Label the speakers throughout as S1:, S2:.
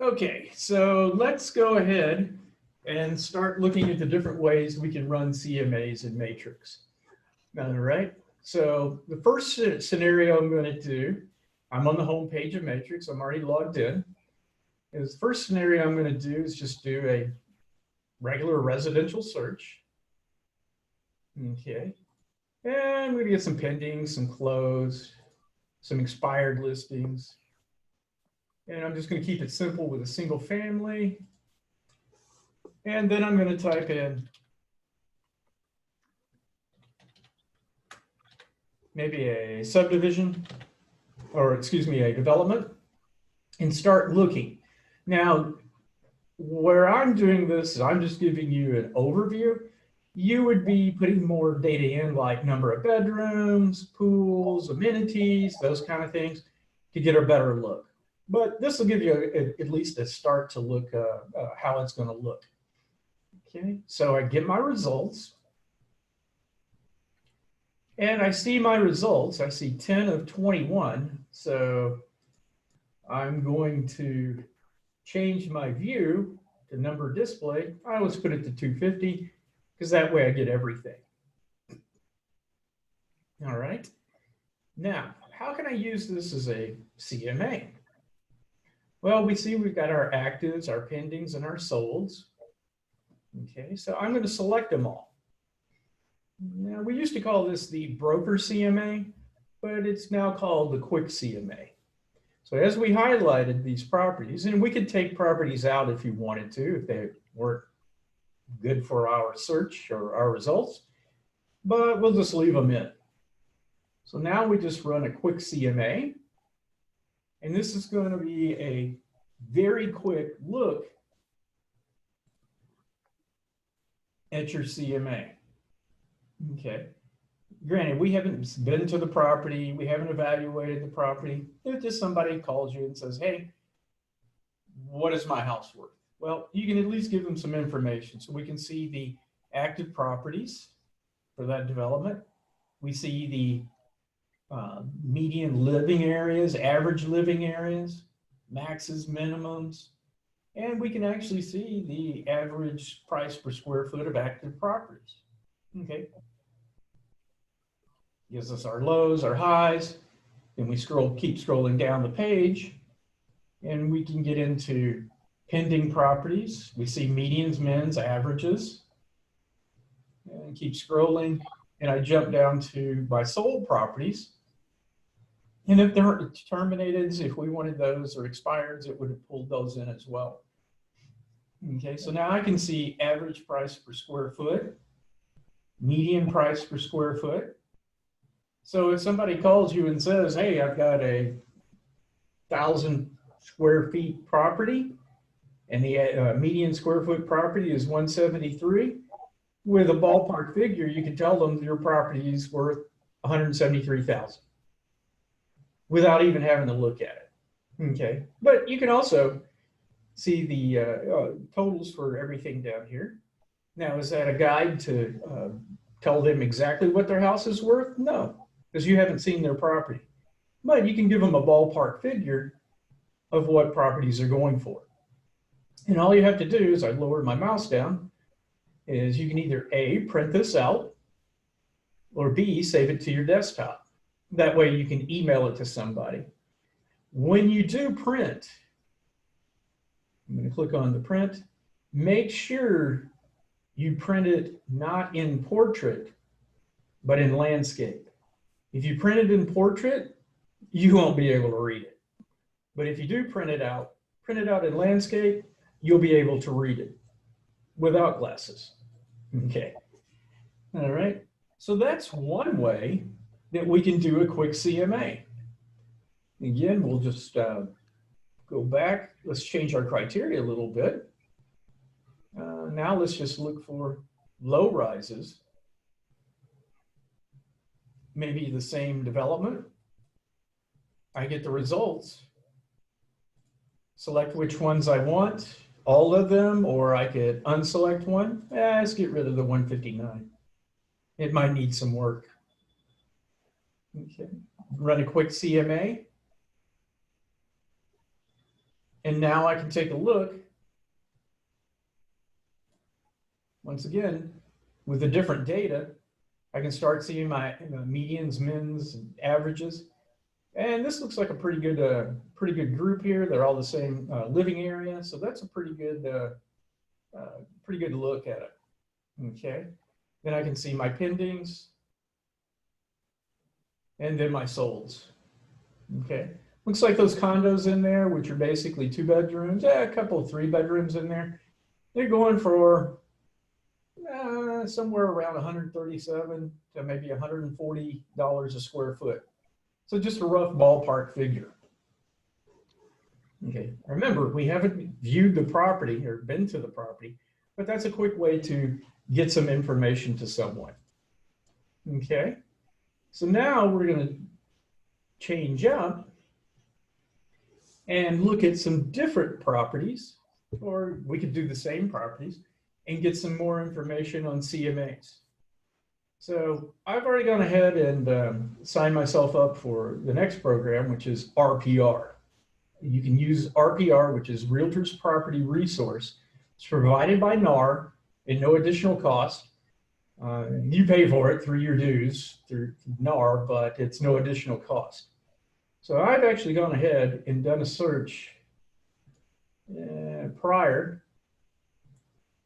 S1: Okay, so let's go ahead and start looking at the different ways we can run CMAs in Matrix. All right, so the first scenario I'm going to do, I'm on the home page of Matrix. I'm already logged in. And the first scenario I'm going to do is just do a regular residential search. Okay, and I'm going to get some pending, some closed, some expired listings. And I'm just going to keep it simple with a single family. And then I'm going to type in maybe a subdivision, or excuse me, a development, and start looking. Now, where I'm doing this is I'm just giving you an overview. You would be putting more data in, like number of bedrooms, pools, amenities, those kind of things, to get a better look. But this will give you at least a start to look how it's going to look. Okay, so I get my results. And I see my results. I see 10 of 21. So I'm going to change my view to number displayed. I always put it to 250 because that way I get everything. All right. Now, how can I use this as a CMA? Well, we see we've got our actives, our pendings, and our solds. Okay, so I'm going to select them all. Now, we used to call this the broker CMA, but it's now called the quick CMA. So as we highlighted these properties, and we could take properties out if you wanted to, if they weren't good for our search or our results, but we'll just leave them in. So now we just run a quick CMA, and this is going to be a very quick look at your CMA. Okay. Granted, we haven't been to the property, we haven't evaluated the property. If just somebody calls you and says, hey, what is my house worth? Well, you can at least give them some information. So we can see the active properties for that development. We see the median living areas, average living areas, maxes, minimums, and we can actually see the average price per square foot of active properties. Okay. Gives us our lows, our highs. Then we keep scrolling down the page, and we can get into pending properties. We see medians, mins, averages, and keep scrolling. And I jump down to my sold properties. And if they're terminated, if we wanted those or expireds, it would have pulled those in as well. Okay, so now I can see average price per square foot, median price per square foot. So if somebody calls you and says, hey, I've got a 1,000 square feet property and the median square foot property is 173, with a ballpark figure, you can tell them your property is worth 173,000 without even having to look at it. Okay, but you can also see the totals for everything down here. Now, is that a guide to tell them exactly what their house is worth? No, because you haven't seen their property. But you can give them a ballpark figure of what properties are going for. And all you have to do is, I lower my mouse down, is you can either A, print this out, or B, save it to your desktop. That way you can email it to somebody. When you do print, I'm going to click on the print. Make sure you print it not in portrait, but in landscape. If you print it in portrait, you won't be able to read it. But if you do print it out in landscape, you'll be able to read it without glasses. Okay. All right. So that's one way that we can do a quick CMA. Again, we'll just go back. Let's change our criteria a little bit. Now let's just look for low rises. Maybe the same development. I get the results. Select which ones I want, all of them, or I could unselect one. Let's get rid of the 159. It might need some work. Okay, run a quick CMA. And now I can take a look, once again, with the different data. I can start seeing my medians, mins, and averages. And this looks like a pretty good group here. They're all the same living area. So that's a pretty good look at it. Okay. Then I can see my pendings and then my solds. Okay. Looks like those condos in there, which are basically 2 bedrooms, a couple of 3 bedrooms in there, they're going for somewhere around $137 to maybe $140 a square foot. So just a rough ballpark figure. Okay, remember, we haven't viewed the property or been to the property, but that's a quick way to get some information to someone. Okay, so now we're going to change up and look at some different properties, or we could do the same properties and get some more information on CMAs. So I've already gone ahead and signed myself up for the next program, which is RPR. You can use RPR, which is Realtors Property Resource. It's provided by NAR at no additional cost. You pay for it through your dues through NAR, but it's no additional cost. So I've actually gone ahead and done a search prior.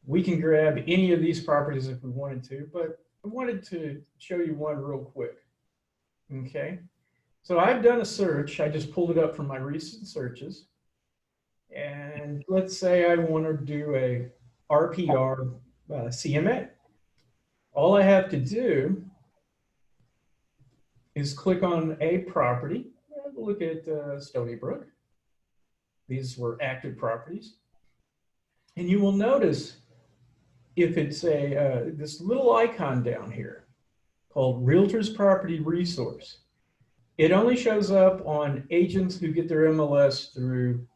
S1: We can grab any of these properties if we wanted to, but I wanted to show you one real quick. Okay, so I've done a search. I just pulled it up from my recent searches. And let's say I want to do a RPR CMA. All I have to do is click on a property. Look at Stony Brook. These were active properties. And you will notice if it's this little icon down here called Realtors Property Resource, it only shows up on agents who get their MLS through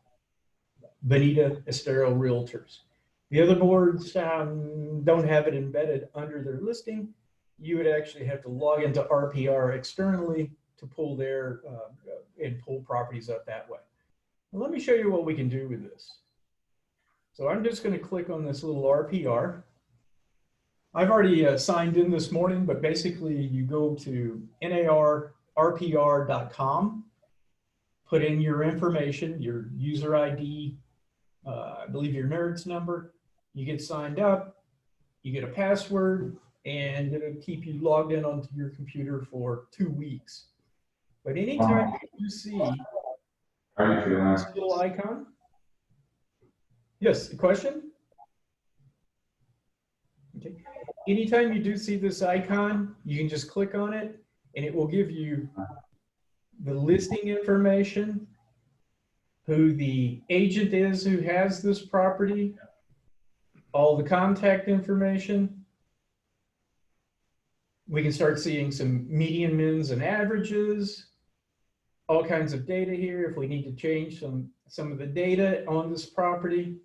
S1: Springs-Estero Realtors. The other boards don't have it embedded under their listing. You would actually have to log into RPR externally to pull their and pull properties up that way. Well, let me show you what we can do with this. So I'm just going to click on this little RPR. I've already signed in this morning, but basically you go to narrpr.com, put in your information, your user ID, I believe your NERDS number, you get signed up, you get a password, and it'll keep you logged in onto your computer for 2 weeks. But anytime you see this little icon, yes, a question? Okay. Anytime you do see this icon, you can just click on it and it will give you the listing information, who the agent is who has this property, all the contact information. We can start seeing some median, mins, and averages, all kinds of data here. If we need to change some of the data on this property,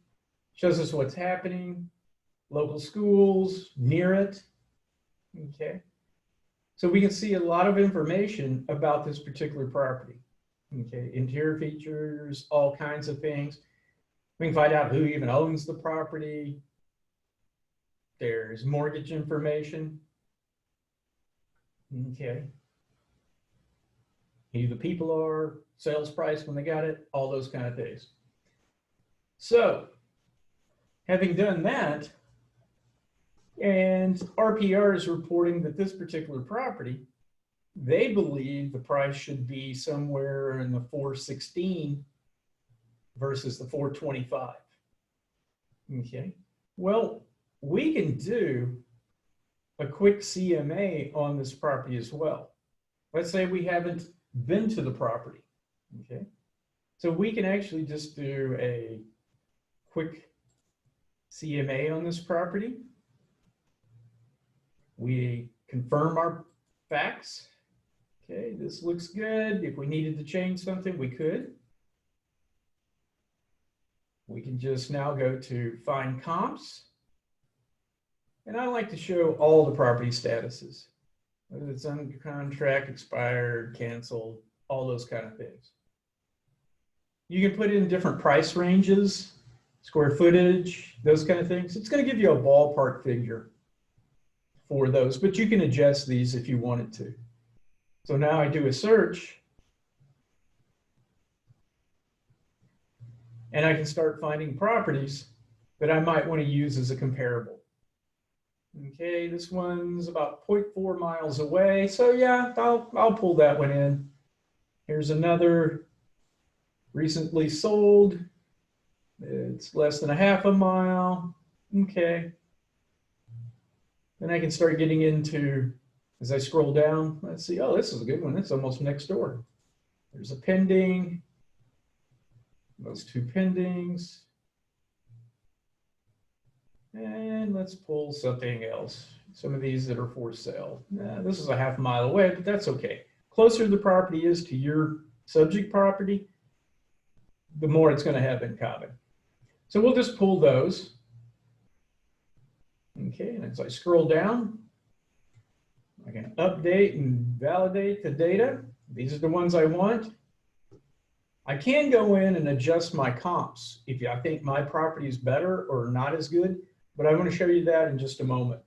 S1: shows us what's happening, local schools near it. Okay, so we can see a lot of information about this particular property. Okay, interior features, all kinds of things. We can find out who even owns the property. There's mortgage information. Okay, who the people are, sales price when they got it, all those kind of things. So having done that, and RPR is reporting that this particular property, they believe the price should be somewhere in the 416 versus the 425. Okay, well, we can do a quick CMA on this property as well. Let's say we haven't been to the property. Okay, so we can actually just do a quick CMA on this property. We confirm our facts. Okay, this looks good. If we needed to change something, we could. We can just now go to find comps. And I like to show all the property statuses, whether it's under contract, expired, canceled, all those kind of things. You can put in different price ranges, square footage, those kind of things. It's going to give you a ballpark figure for those, but you can adjust these if you wanted to. So now I do a search, and I can start finding properties that I might want to use as a comparable. Okay, this one's about 0.4 miles away. So yeah, I'll pull that one in. Here's another recently sold. It's less than a half a mile. Okay. Then I can start getting into, as I scroll down, let's see, oh, this is a good one. It's almost next door. There's a pending, those two pendings. And let's pull something else. Some of these that are for sale. This is a half mile away, but that's okay. Closer the property is to your subject property, the more it's going to have in common. So we'll just pull those. Okay, and as I scroll down, I can update and validate the data. These are the ones I want. I can go in and adjust my comps if I think my property is better or not as good, but I want to show you that in just a moment.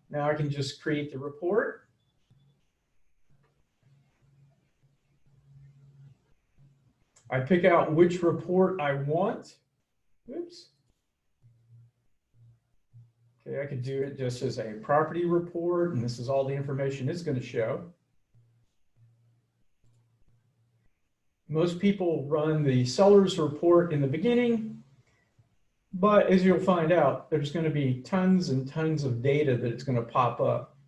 S1: Now I can just create the report. I pick out which report I want. Oops. Okay, I could do it just as a property report, and this is all the information it's going to show. Most people run the seller's report in the beginning, but as you'll find out, there's going to be tons and tons of data that it's going to pop up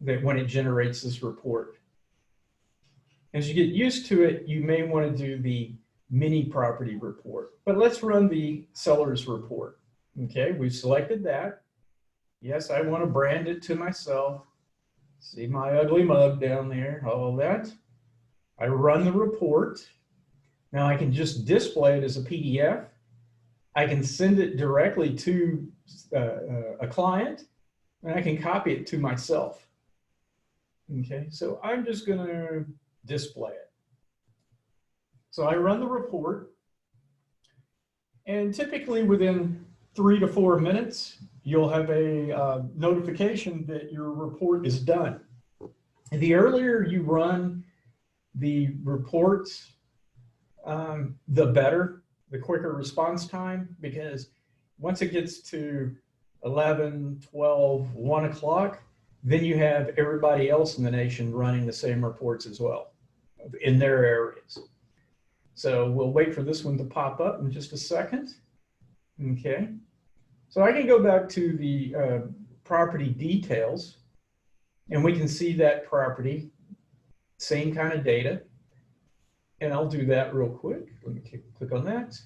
S1: that when it generates this report. As you get used to it, you may want to do the mini property report, but let's run the seller's report. Okay, we've selected that. Yes, I want to brand it to myself. See my ugly mug down there, all that. I run the report. Now I can just display it as a PDF. I can send it directly to a client, and I can copy it to myself. Okay, so I'm just going to display it. So I run the report, and typically within 3 to 4 minutes, you'll have a notification that your report is done. And the earlier you run the reports, the better, the quicker response time, because once it gets to 11, 12, 1 o'clock, then you have everybody else in the nation running the same reports as well in their areas. So we'll wait for this one to pop up in just a second. Okay. So I can go back to the property details, and we can see that property, same kind of data. And I'll do that real quick. Let me click on that.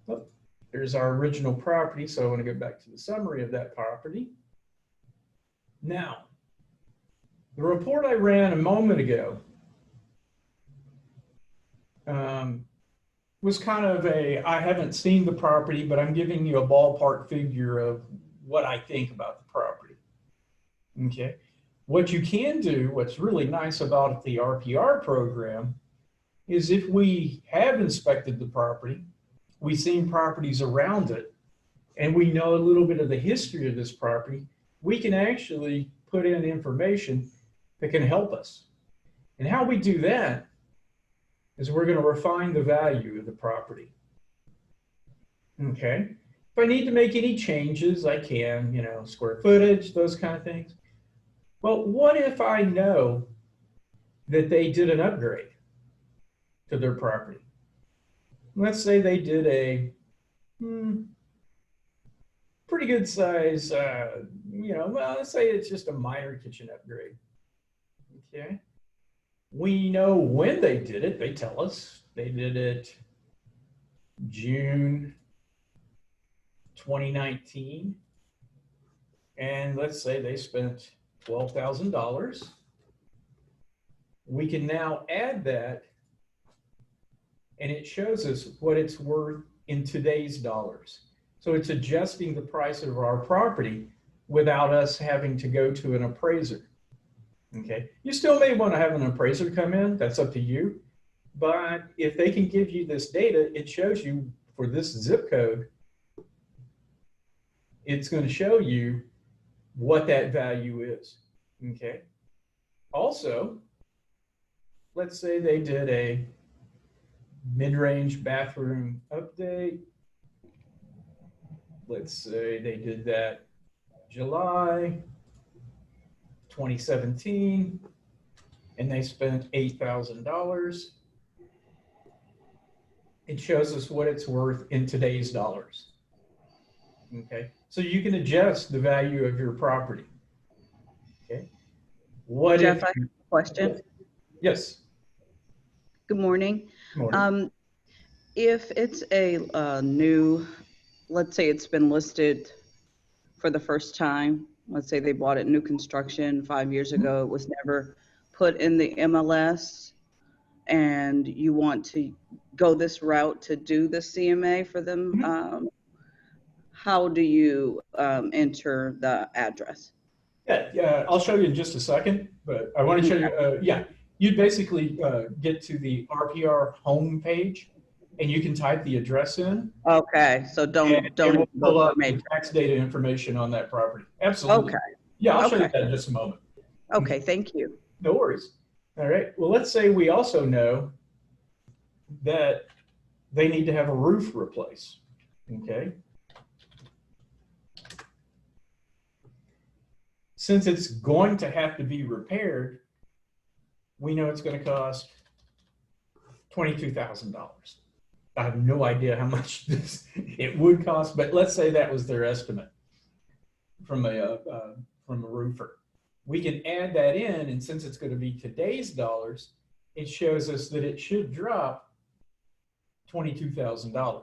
S1: Oh, there's our original property. So I want to go back to the summary of that property. Now, the report I ran a moment ago was kind of I haven't seen the property, but I'm giving you a ballpark figure of what I think about the property. Okay. What you can do, what's really nice about the RPR program, is if we have inspected the property, we've seen properties around it, and we know a little bit of the history of this property, we can actually put in information that can help us. And how we do that is we're going to refine the value of the property. Okay. If I need to make any changes, I can, square footage, those kind of things. Well, what if I know that they did an upgrade to their property? Let's say they did a pretty good size, well, let's say it's just a minor kitchen upgrade. Okay. We know when they did it. They tell us they did it June 2019. And let's say they spent $12,000. We can now add that, and it shows us what it's worth in today's dollars. So it's adjusting the price of our property without us having to go to an appraiser. Okay. You still may want to have an appraiser come in. That's up to you. But if they can give you this data, it shows you for this zip code, it's going to show you what that value is. Okay. Also, let's say they did a mid-range bathroom update. Let's say they did that July 2017, and they spent $8,000. It shows us what it's worth in today's dollars. Okay, so you can adjust the value of your property. Okay, what
S2: Jeff,
S1: if?
S2: I have a question.
S1: Yes.
S2: Good morning.
S1: Good morning.
S2: If it's a new, let's say it's been listed for the first time, let's say they bought it new construction 5 years ago, it was never put in the MLS, and you want to go this route to do the CMA for them, how do you enter the address?
S1: Yeah, I'll show you in just a second, but I want to show you, yeah, you'd basically get to the RPR home page, and you can type the address in,
S2: Okay, so
S1: and
S2: don't
S1: it
S2: even
S1: will
S2: go
S1: pull
S2: for
S1: up the
S2: major.
S1: tax data information on that property. Absolutely.
S2: Okay,
S1: Yeah, I'll show you
S2: okay,
S1: that in just a moment.
S2: okay, thank you.
S1: No worries. All right. Well, let's say we also know that they need to have a roof replaced. Okay. Since it's going to have to be repaired, we know it's going to cost $22,000. I have no idea how much it would cost, but let's say that was their estimate from a roofer. We can add that in, and since it's going to be today's dollars, it shows us that it should drop $22,000.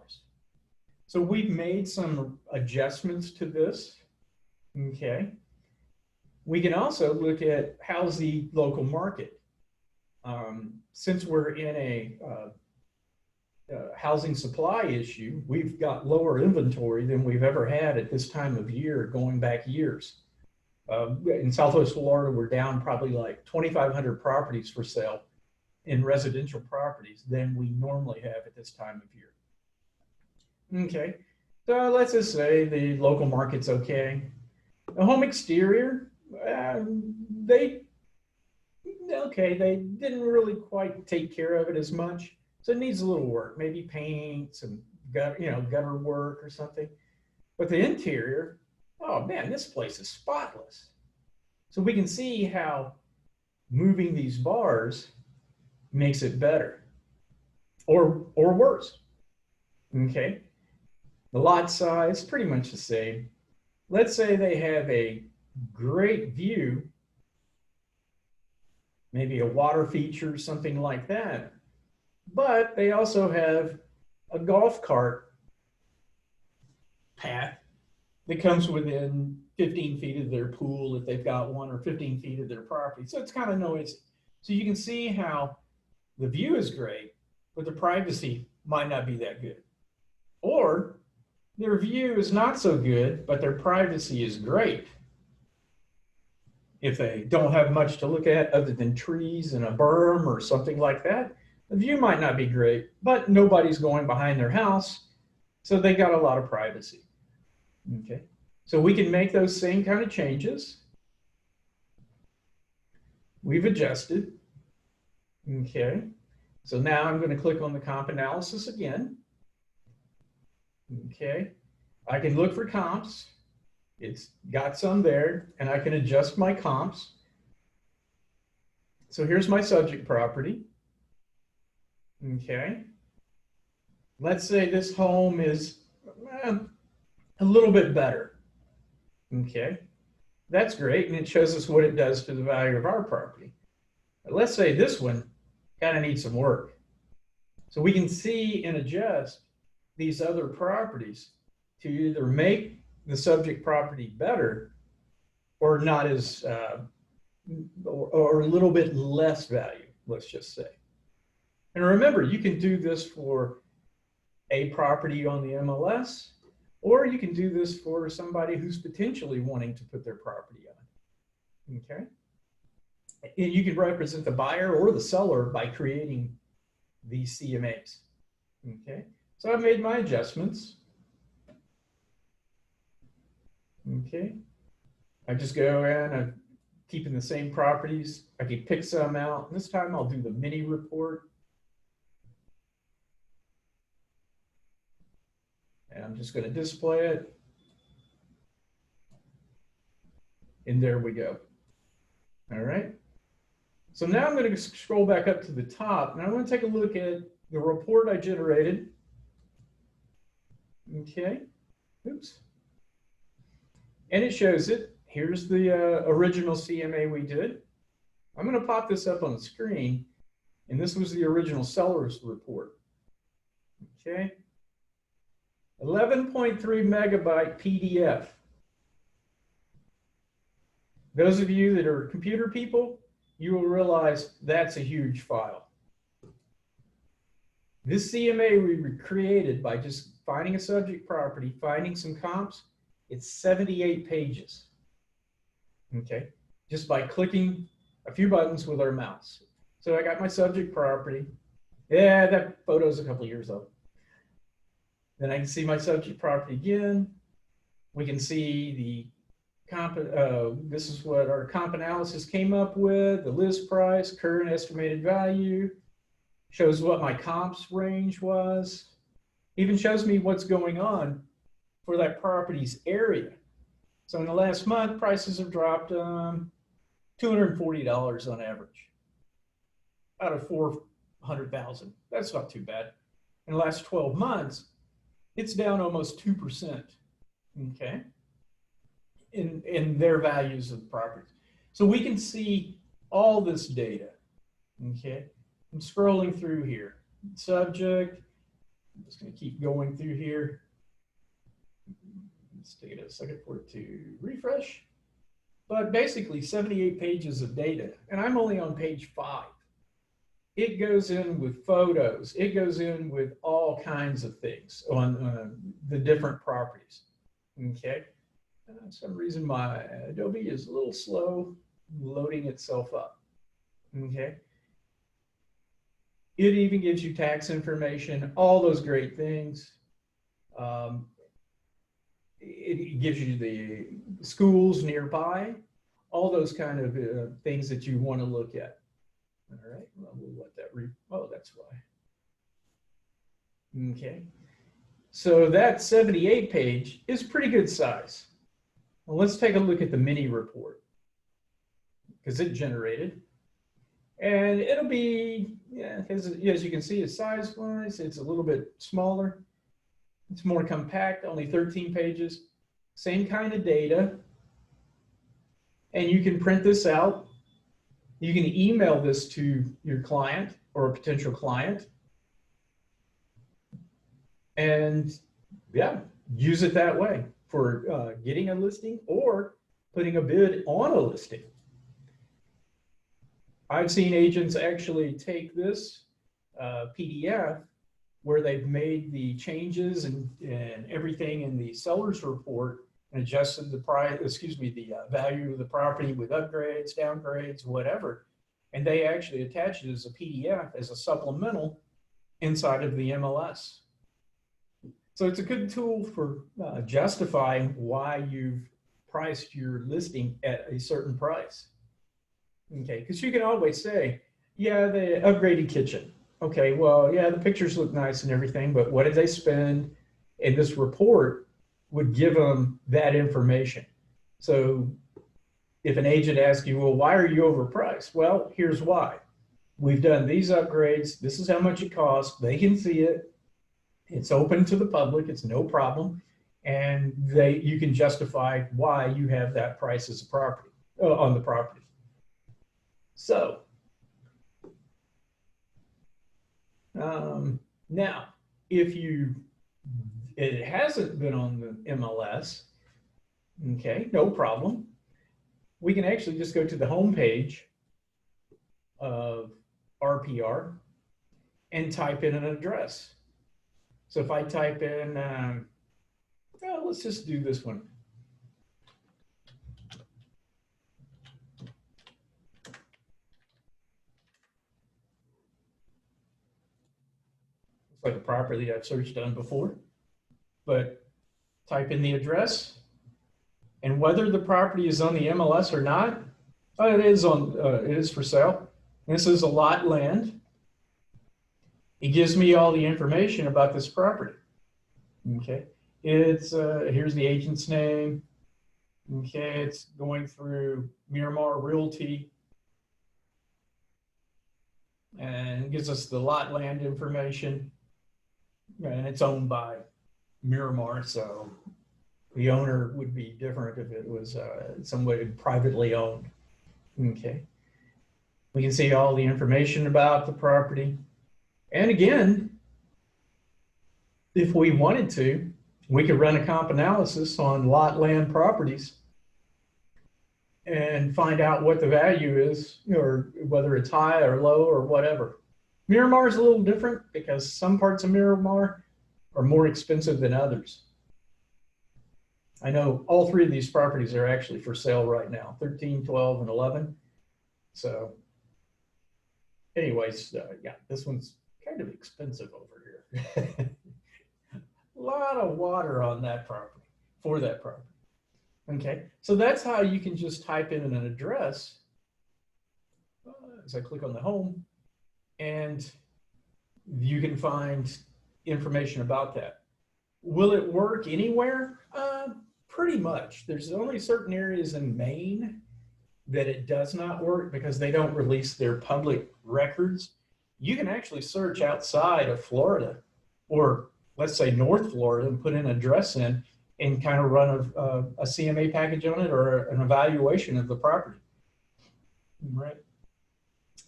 S1: So we've made some adjustments to this. Okay. We can also look at how's the local market. Since we're in a housing supply issue, we've got lower inventory than we've ever had at this time of year, going back years. In Southwest Florida, we're down probably like 2,500 properties for sale in residential properties than we normally have at this time of year. Okay, so let's just say the local market's okay. The home exterior, they didn't really quite take care of it as much, so it needs a little work, maybe paint, some gutter work or something. But the interior, oh man, this place is spotless. So we can see how moving these bars makes it better or worse. Okay, the lot size pretty much the same. Let's say they have a great view, maybe a water feature, something like that, but they also have a golf cart path that comes within 15 feet of their pool if they've got one, or 15 feet of their property. So it's kind of noisy. So you can see how the view is great, but the privacy might not be that good. Or their view is not so good, but their privacy is great. If they don't have much to look at other than trees and a berm or something like that, the view might not be great, but nobody's going behind their house, so they got a lot of privacy. Okay, so we can make those same kind of changes. We've adjusted. Okay, so now I'm going to click on the comp analysis again. Okay, I can look for comps. It's got some there, and I can adjust my comps. So here's my subject property. Okay, let's say this home is a little bit better. Okay, that's great, and it shows us what it does to the value of our property. But let's say this one kind of needs some work. So we can see and adjust these other properties to either make the subject property better or not as, or a little bit less value, let's just say. And remember, you can do this for a property on the MLS, or you can do this for somebody who's potentially wanting to put their property on. Okay. And you can represent the buyer or the seller by creating these CMAs. Okay, so I've made my adjustments. Okay, I just go in, I'm keeping the same properties. I can pick some out. This time I'll do the mini report. And I'm just going to display it. And there we go. All right. So now I'm going to scroll back up to the top, and I want to take a look at the report I generated. Okay. Oops. And it shows it. Here's the original CMA we did. I'm going to pop this up on the screen, and this was the original seller's report. Okay. 11.3 megabyte PDF. Those of you that are computer people, you will realize that's a huge file. This CMA we created by just finding a subject property, finding some comps, it's 78 pages. Okay, just by clicking a few buttons with our mouse. So I got my subject property. Yeah, that photo's a couple of years old. Then I can see my subject property again. We can see the comp, this is what our comp analysis came up with, the list price, current estimated value, shows what my comps range was, even shows me what's going on for that property's area. So in the last month, prices have dropped $240 on average out of 400,000. That's not too bad. In the last 12 months, it's down almost 2%. Okay. In their values of the properties. So we can see all this data. Okay. I'm scrolling through here. Subject. I'm just going to keep going through here. Let's take a second for it to refresh. But basically 78 pages of data, and I'm only on page 5. It goes in with photos. It goes in with all kinds of things on the different properties. Okay. Some reason my Adobe is a little slow loading itself up. Okay. It even gives you tax information, all those great things. It gives you the schools nearby, all those kind of things that you want to look at. All right, well, we'll let that oh, that's why. Okay, so that 78 page is pretty good size. Well, let's take a look at the mini report because it generated. And it'll be, yeah, as you can see, size-wise, it's a little bit smaller. It's more compact, only 13 pages. Same kind of data. And you can print this out. You can email this to your client or a potential client. And yeah, use it that way for getting a listing or putting a bid on a listing. I've seen agents actually take this PDF where they've made the changes and everything in the seller's report and adjusted the price, the value of the property with upgrades, downgrades, whatever. And they actually attach it as a PDF as a supplemental inside of the MLS. So it's a good tool for justifying why you've priced your listing at a certain price. Okay, because you can always say, yeah, the upgraded kitchen. Okay, well, yeah, the pictures look nice and everything, but what did they spend? And this report would give them that information. So if an agent asks you, well, why are you overpriced? Well, here's why. We've done these upgrades. This is how much it costs. They can see it. It's open to the public. It's no problem. And you can justify why you have that price as a property on the property. So now, if it hasn't been on the MLS, okay, no problem. We can actually just go to the home page of RPR and type in an address. So if I type in, let's just do this one. like a property I've searched done before, but type in the address and whether the property is on the MLS or not. It is for sale. This is a lot land. It gives me all the information about this property. Okay, it's here's the agent's name. Okay, it's going through Miramar Realty and gives us the lot land information. And it's owned by Miramar, so the owner would be different if it was somebody privately owned. Okay, we can see all the information about the property. And again, if we wanted to, we could run a comp analysis on lot land properties and find out what the value is, or whether it's high or low or whatever. Miramar is a little different because some parts of Miramar are more expensive than others. I know all three of these properties are actually for sale right now, 13, 12, and 11. So anyways, yeah, this one's kind of expensive over here. A lot of water on that property, for that property. Okay, so that's how you can just type in an address as I click on the home, and you can find information about that. Will it work anywhere? Pretty much. There's only certain areas in Maine that it does not work because they don't release their public records. You can actually search outside of Florida, or let's say North Florida, and put an address in and kind of run a CMA package on it, or an evaluation of the property. Right.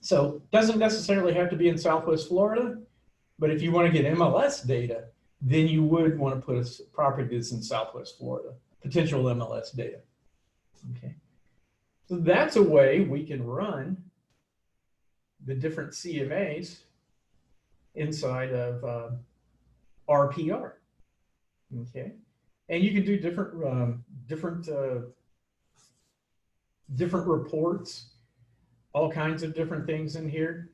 S1: So doesn't necessarily have to be in Southwest Florida, but if you want to get MLS data, then you would want to put a property that's in Southwest Florida, potential MLS data. Okay. So that's a way we can run the different CMAs inside of RPR. Okay. And you can do different reports, all kinds of different things in here.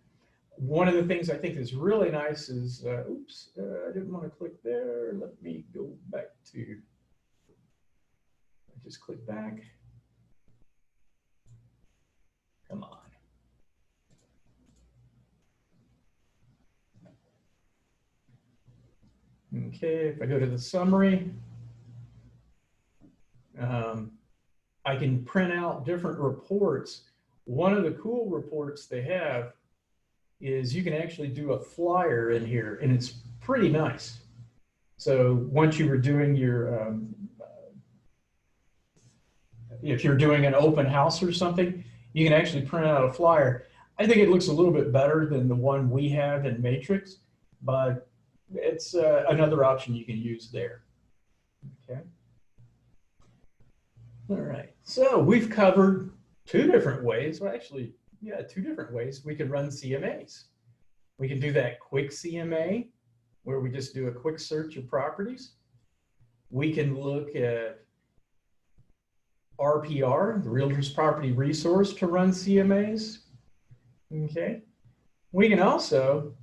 S1: One of the things I think is really nice is, oops, I didn't want to click there. Let me go back to, I just click back. Come on. Okay, if I go to the summary, I can print out different reports. One of the cool reports they have is you can actually do a flyer in here, and it's pretty nice. So once you were doing your, if you're doing an open house or something, you can actually print out a flyer. I think it looks a little bit better than the one we have in Matrix, but it's another option you can use there. Okay. All right, so we've covered two different ways. Well, actually, yeah, two different ways we can run CMAs. We can do that quick CMA where we just do a quick search of properties. We can look at RPR, the Realtors Property Resource, to run CMAs. Okay. We can also,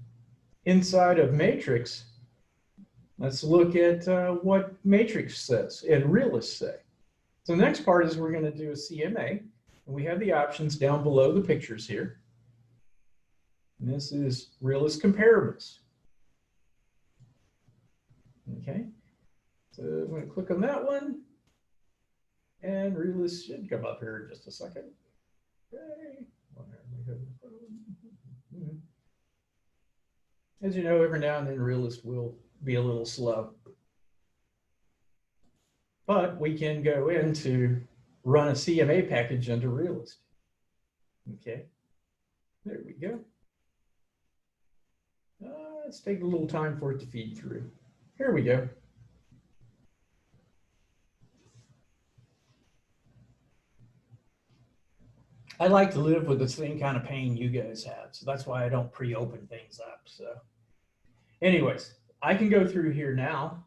S1: inside of Matrix, let's look at what Matrix says and Realist say. So the next part is we're going to do a CMA, and we have the options down below the pictures here. And this is Realist Comparables. Okay, so I'm going to click on that one, and Realist should come up here in just a second. Okay. As you know, every now and then Realist will be a little slow. But we can go in to run a CMA package under Realist. Okay, there we go. Let's take a little time for it to feed through. Here we go. I like to live with the same kind of pain you guys have, so that's why I don't pre-open things up. So anyways, I can go through here now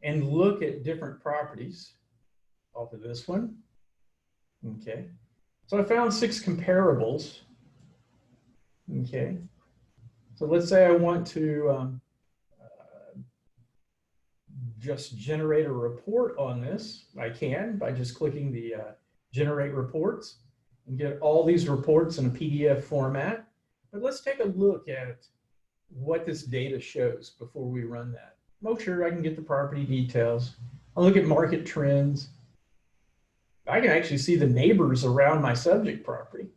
S1: and look at different properties off of this one. Okay, so I found 6 comparables. Okay, so let's say I want to just generate a report on this. I can by just clicking the generate reports and get all these reports in a PDF format. But let's take a look at what this data shows before we run that. Make sure I can get the property details. I'll look at market trends. I can actually see the neighbors around my subject property,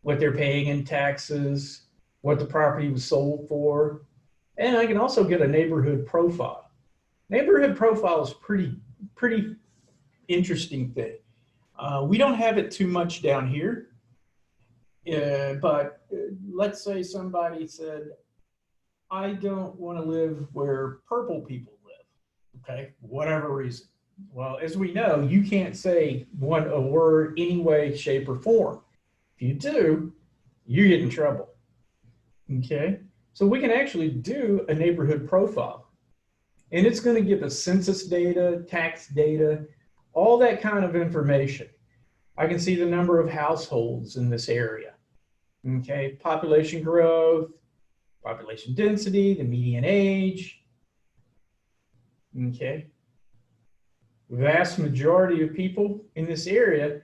S1: what they're paying in taxes, what the property was sold for, and I can also get a neighborhood profile. Neighborhood profile is pretty interesting thing. We don't have it too much down here, but let's say somebody said, I don't want to live where purple people live, okay, whatever reason. Well, as we know, you can't say a word any way, shape, or form. If you do, you get in trouble, okay? So we can actually do a neighborhood profile, and it's going to give us census data, tax data, all that kind of information. I can see the number of households in this area, okay? Population growth, population density, the median age, okay? The vast majority of people in this area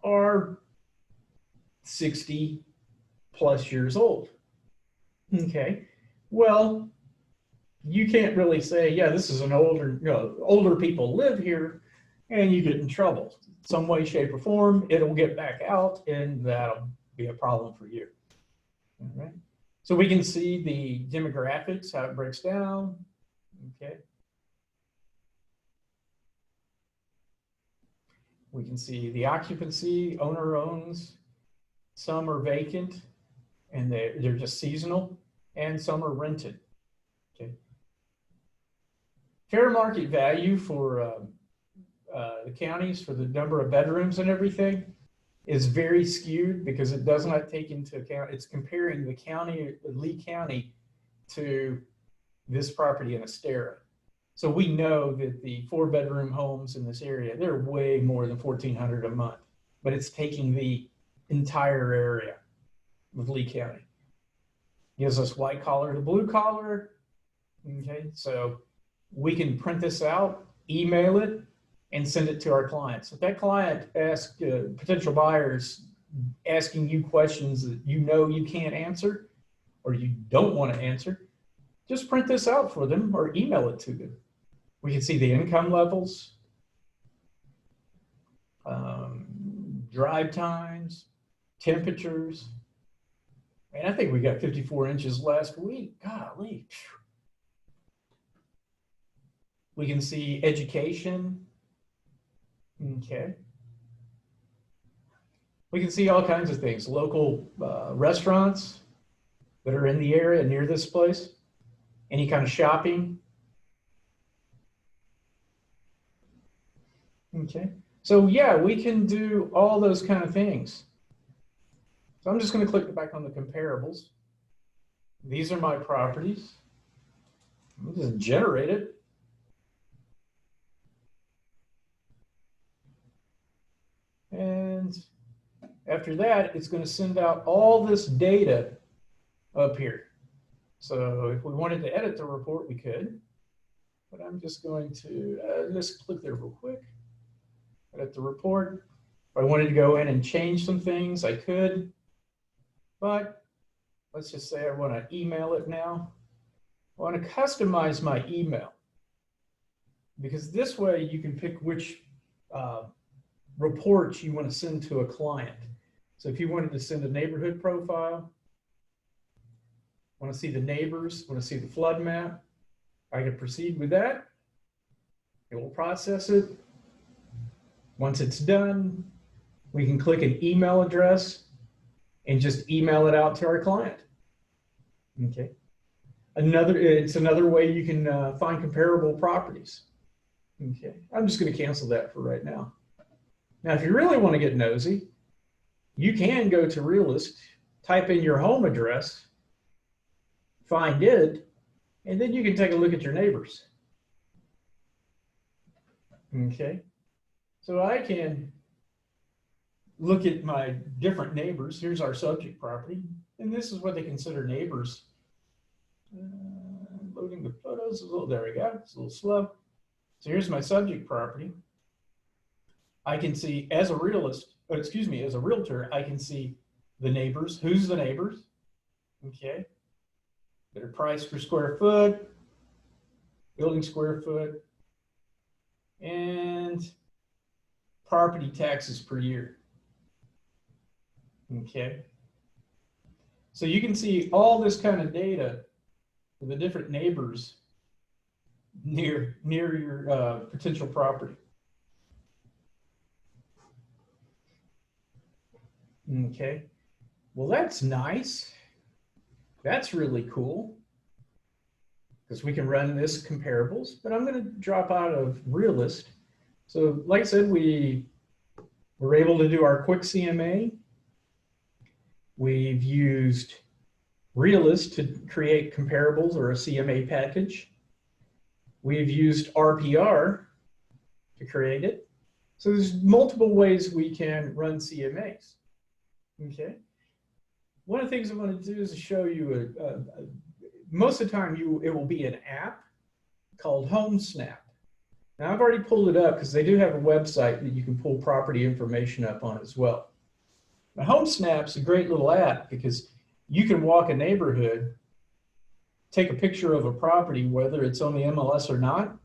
S1: are 60 plus years old. Okay, well, you can't really say, yeah, this is an older people live here, and you get in trouble. Some way, shape, or form, it'll get back out, and that'll be a problem for you. All right. So we can see the demographics, how it breaks down. Okay. We can see the occupancy, owner owns, some are vacant, and they're just seasonal, and some are rented. Okay. Fair market value for the counties for the number of bedrooms and everything is very skewed because it does not take into account, it's comparing the county, Lee County, to this property in Estero. So we know that the 4-bedroom homes in this area, they're way more than $1,400 a month, but it's taking the entire area of Lee County. Gives us white collar to blue collar. Okay, so we can print this out, email it, and send it to our clients. If that client asks potential buyers asking you questions that you know you can't answer or you don't want to answer, just print this out for them or email it to them. We can see the income levels, drive times, temperatures. And I think we got 54 inches last week. Golly. We can see education. Okay. We can see all kinds of things. Local restaurants that are in the area near this place. Any kind of shopping. Okay. So yeah, we can do all those kind of things. So I'm just going to click back on the comparables. These are my properties. I'll just generate it. And after that, it's going to send out all this data up here. So if we wanted to edit the report, we could. But I'm just going to just click there real quick. Edit the report. If I wanted to go in and change some things, I could. But let's just say I want to email it now. I want to customize my email because this way you can pick which reports you want to send to a client. So if you wanted to send a neighborhood profile, want to see the neighbors, want to see the flood map, I can proceed with that. It will process it. Once it's done, we can click an email address and just email it out to our client. Okay. It's another way you can find comparable properties. Okay. I'm just going to cancel that for right now. Now, if you really want to get nosy, you can go to Realist, type in your home address, find it, and then you can take a look at your neighbors. Okay. So I can look at my different neighbors. Here's our subject property, and this is what they consider neighbors. Loading the photos, there we go, it's a little slow. So here's my subject property. I can see as a realist, as a realtor, I can see the neighbors. Who's the neighbors? Okay. Their price per square foot, building square foot, and property taxes per year. Okay. So you can see all this kind of data for the different neighbors near your potential property. Okay. Well, that's nice. That's really cool because we can run this comparables, but I'm going to drop out of realist. So like I said, we were able to do our quick CMA. We've used realist to create comparables or a CMA package. We've used RPR to create it. So there's multiple ways we can run CMAs. Okay. One of the things I want to do is to show you most of the time it will be an app called HomeSnap. Now I've already pulled it up because they do have a website that you can pull property information up on as well. Now, HomeSnap's a great little app because you can walk a neighborhood, take a picture of a property, whether it's on the MLS or not,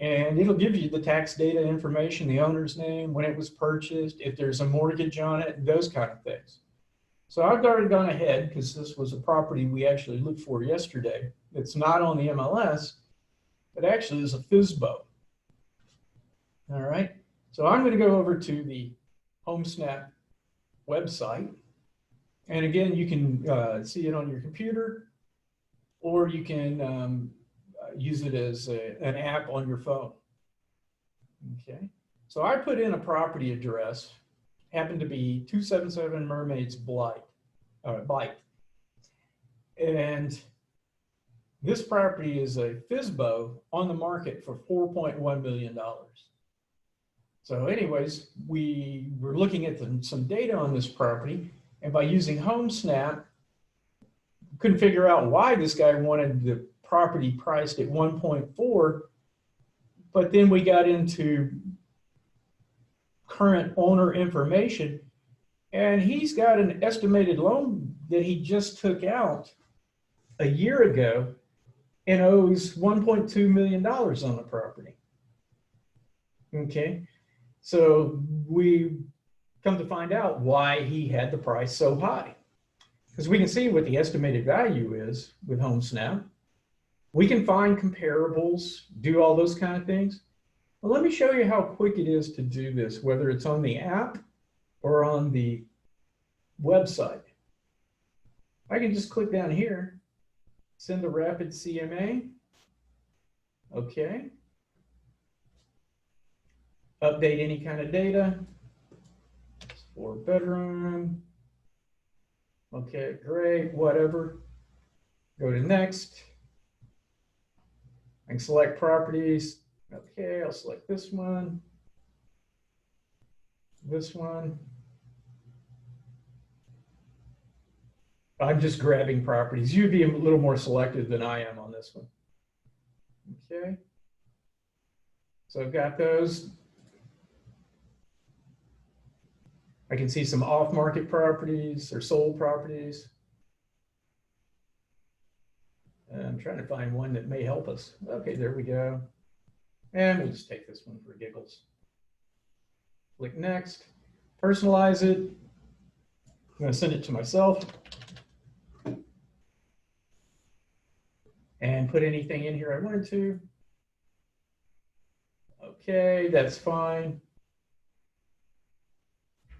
S1: and it'll give you the tax data information, the owner's name, when it was purchased, if there's a mortgage on it, those kind of things. So I've already gone ahead because this was a property we actually looked for yesterday. It's not on the MLS, but actually is a FSBO. All right. So I'm going to go over to the HomeSnap website. And again, you can see it on your computer, or you can use it as an app on your phone. Okay. So I put in a property address, happened to be 277 Mermaids Blight. And this property is a FSBO on the market for $4.1 million. So anyways, we were looking at some data on this property, and by using HomeSnap, couldn't figure out why this guy wanted the property priced at 1.4, but then we got into current owner information, and he's got an estimated loan that he just took out a year ago and owes $1.2 million on the property. Okay, so we come to find out why he had the price so high. Because we can see what the estimated value is with HomeSnap. We can find comparables, do all those kind of things. Well, let me show you how quick it is to do this, whether it's on the app or on the website. I can just click down here, send a rapid CMA. Okay. Update any kind of data. 4-bedroom. Okay, great, whatever. Go to next. I can select properties. Okay, I'll select this one. This one. I'm just grabbing properties. You'd be a little more selective than I am on this one. Okay. So I've got those. I can see some off-market properties or sold properties. And I'm trying to find one that may help us. Okay, there we go. And we'll just take this one for giggles. Click next, personalize it. I'm going to send it to myself. And put anything in here I wanted to. Okay, that's fine.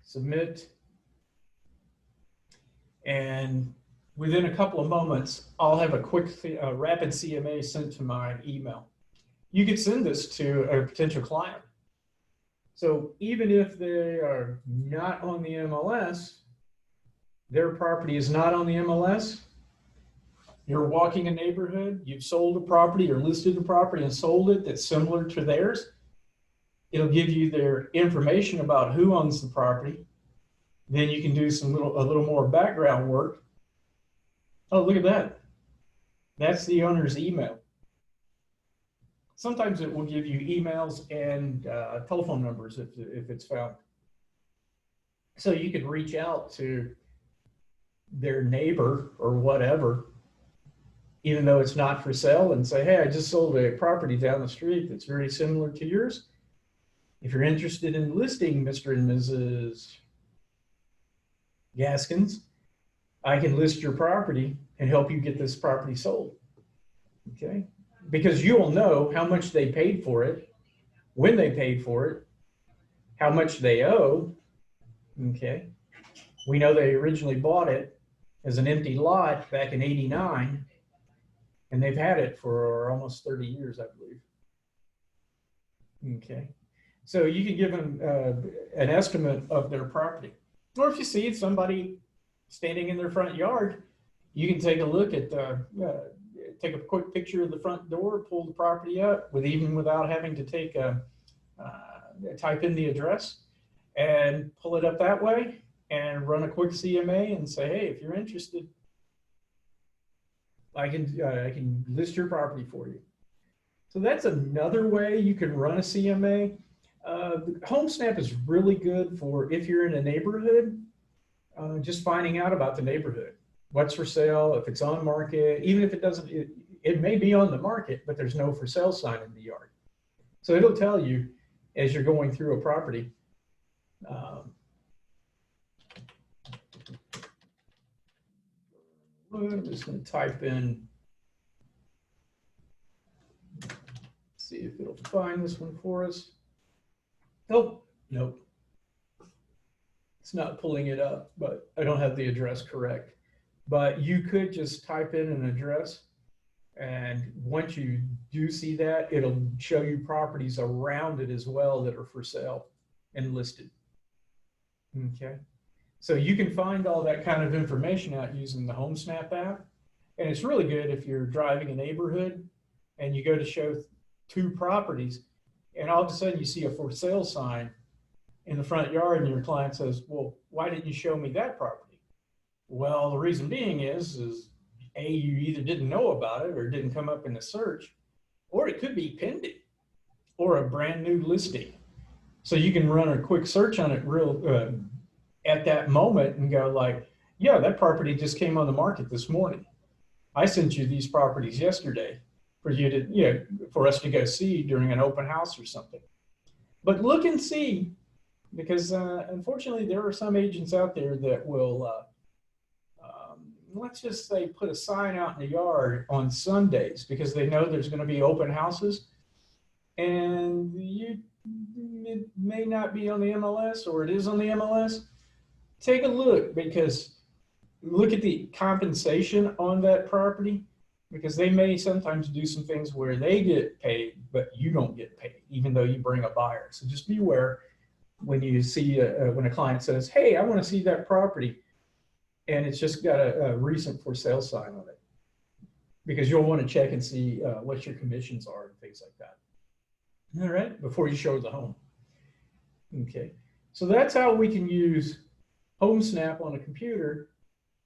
S1: Submit. And within a couple of moments, I'll have a quick rapid CMA sent to my email. You could send this to a potential client. So even if they are not on the MLS, their property is not on the MLS, you're walking a neighborhood, you've sold a property or listed a property and sold it that's similar to theirs, it'll give you their information about who owns the property. Then you can do a little more background work. Oh, look at that. That's the owner's email. Sometimes it will give you emails and telephone numbers if it's found. So you could reach out to their neighbor or whatever, even though it's not for sale, and say, hey, I just sold a property down the street that's very similar to yours. If you're interested in listing Mr. and Mrs. Gaskins, I can list your property and help you get this property sold. Okay? Because you'll know how much they paid for it, when they paid for it, how much they owe. Okay? We know they originally bought it as an empty lot back in '89, and they've had it for almost 30 years, I believe. Okay? So you can give them an estimate of their property. Or if you see somebody standing in their front yard, you can take a look at take a quick picture of the front door, pull the property up even without having to take type in the address, and pull it up that way and run a quick CMA and say, hey, if you're interested, I can list your property for you. So that's another way you can run a CMA. HomeSnap is really good for if you're in a neighborhood, just finding out about the neighborhood. What's for sale, if it's on market, even if it doesn't, it may be on the market, but there's no for sale sign in the yard. So it'll tell you as you're going through a property. I'm just going to type in, see if it'll find this one for us. Nope, nope. It's not pulling it up, but I don't have the address correct. But you could just type in an address, and once you do see that, it'll show you properties around it as well that are for sale and listed. Okay. So you can find all that kind of information out using the HomeSnap app. And it's really good if you're driving a neighborhood and you go to show 2 properties, and all of a sudden you see a for sale sign in the front yard, and your client says, well, why didn't you show me that property? Well, the reason being is A, you either didn't know about it or it didn't come up in the search, or it could be pending or a brand new listing. So you can run a quick search on it at that moment and go like, yeah, that property just came on the market this morning. I sent you these properties yesterday for you to, for us to go see during an open house or something. But look and see, because unfortunately there are some agents out there that will, let's just say, put a sign out in the yard on Sundays because they know there's going to be open houses, and it may not be on the MLS, or it is on the MLS. Take a look, because look at the compensation on that property, because they may sometimes do some things where they get paid, but you don't get paid, even though you bring a buyer. So just be aware when you see, when a client says, hey, I want to see that property, and it's just got a recent for sale sign on it, because you'll want to check and see what your commissions are and things like that. All right, before you show the home. Okay, so that's how we can use HomeSnap on a computer,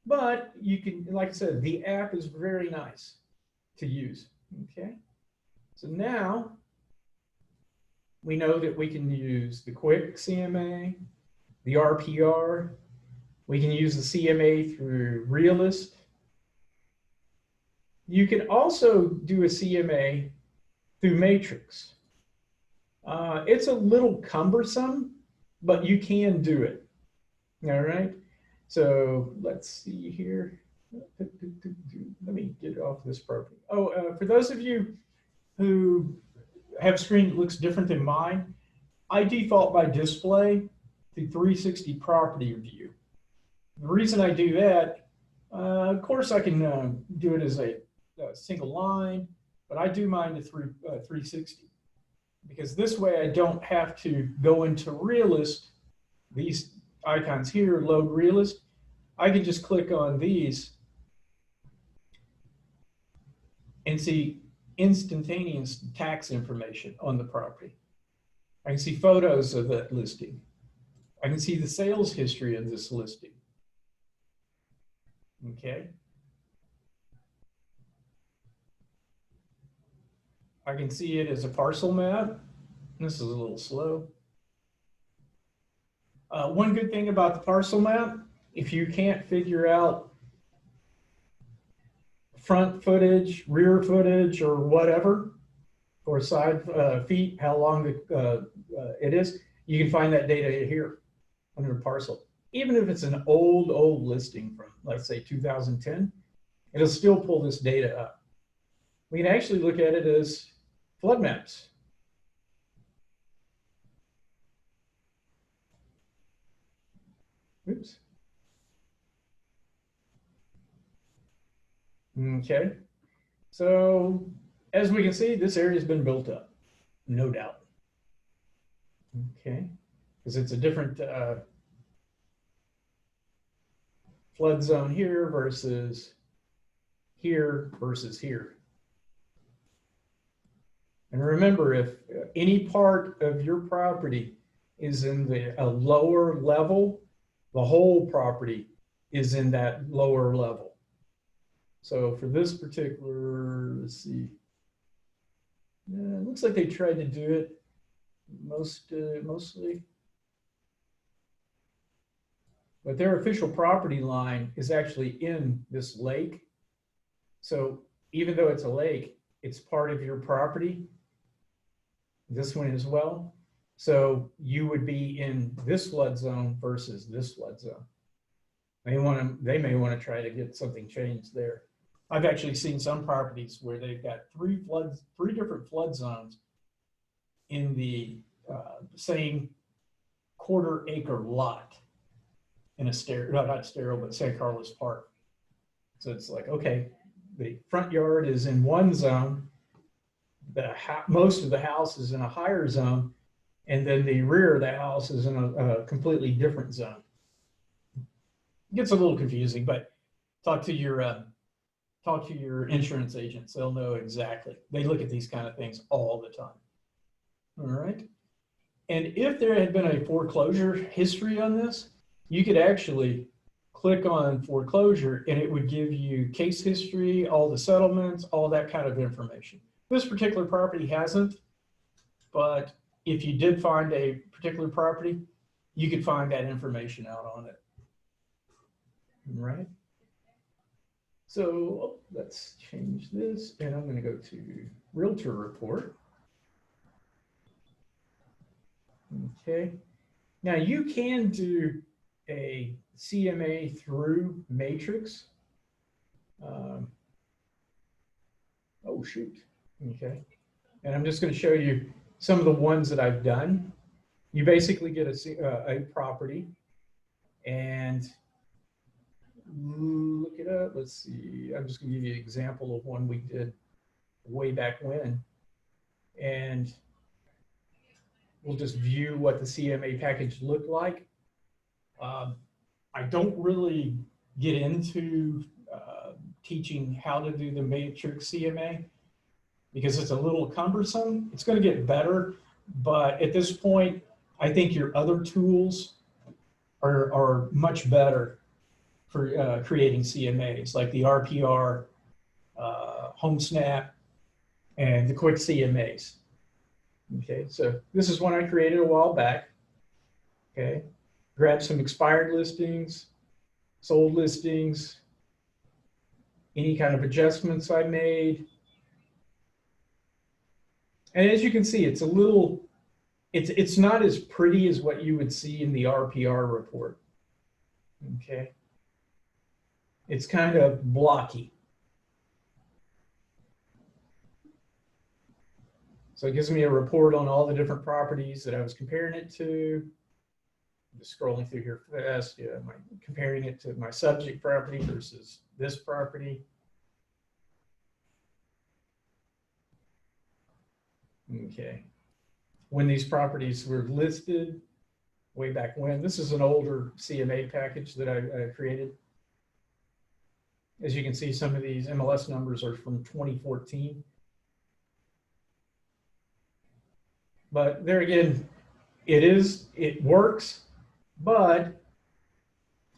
S1: but you can, like I said, the app is very nice to use. Okay, so now we know that we can use the quick CMA, the RPR. We can use the CMA through Realist. You can also do a CMA through Matrix. It's a little cumbersome, but you can do it. All right. So let's see here. Let me get off this property. Oh, for those of you who have a screen that looks different than mine, I default by display to 360 property view. The reason I do that, of course, I can do it as a single line, but I do mine to 360, because this way I don't have to go into Realist, these icons here, load Realist. I can just click on these and see instantaneous tax information on the property. I can see photos of that listing. I can see the sales history of this listing. Okay. I can see it as a parcel map. This is a little slow. One good thing about the parcel map, if you can't figure out front footage, rear footage, or whatever, or side feet, how long it is, you can find that data here under parcel. Even if it's an old listing from, let's say, 2010, it'll still pull this data up. We can actually look at it as flood maps. Oops. Okay. So as we can see, this area has been built up, no doubt. Okay. Because it's a different flood zone here versus here versus here. And remember, if any part of your property is in a lower level, the whole property is in that lower level. So for this particular, let's see, it looks like they tried to do it mostly. But their official property line is actually in this lake. So even though it's a lake, it's part of your property. This one as well. So you would be in this flood zone versus this flood zone. They may want to try to get something changed there. I've actually seen some properties where they've got three different flood zones in the same quarter-acre lot in not Estero, but San Carlos Park. So it's like, okay, the front yard is in one zone, most of the house is in a higher zone, and then the rear of the house is in a completely different zone. It gets a little confusing, but talk to your insurance agents. They'll know exactly. They look at these kind of things all the time. All right. And if there had been a foreclosure history on this, you could actually click on foreclosure and it would give you case history, all the settlements, all that kind of information. This particular property hasn't, but if you did find a particular property, you could find that information out on it. All right. So let's change this, and I'm going to go to Realtor Report. Okay. Now you can do a CMA through Matrix. Oh, shoot. Okay. And I'm just going to show you some of the ones that I've done. You basically get a property and look it up. Let's see. I'm just going to give you an example of one we did way back when. And we'll just view what the CMA package looked like. I don't really get into teaching how to do the Matrix CMA because it's a little cumbersome. It's going to get better, but at this point, I think your other tools are much better for creating CMAs, like the RPR, HomeSnap, and the quick CMAs. Okay, so this is one I created a while back. Okay, grab some expired listings, sold listings, any kind of adjustments I made. And as you can see, it's a little, it's not as pretty as what you would see in the RPR report. Okay. It's kind of blocky. So it gives me a report on all the different properties that I was comparing it to. Just scrolling through here fast, yeah, comparing it to my subject property versus this property. Okay. When these properties were listed, way back when. This is an older CMA package that I created. As you can see, some of these MLS numbers are from 2014. But there again, it works, but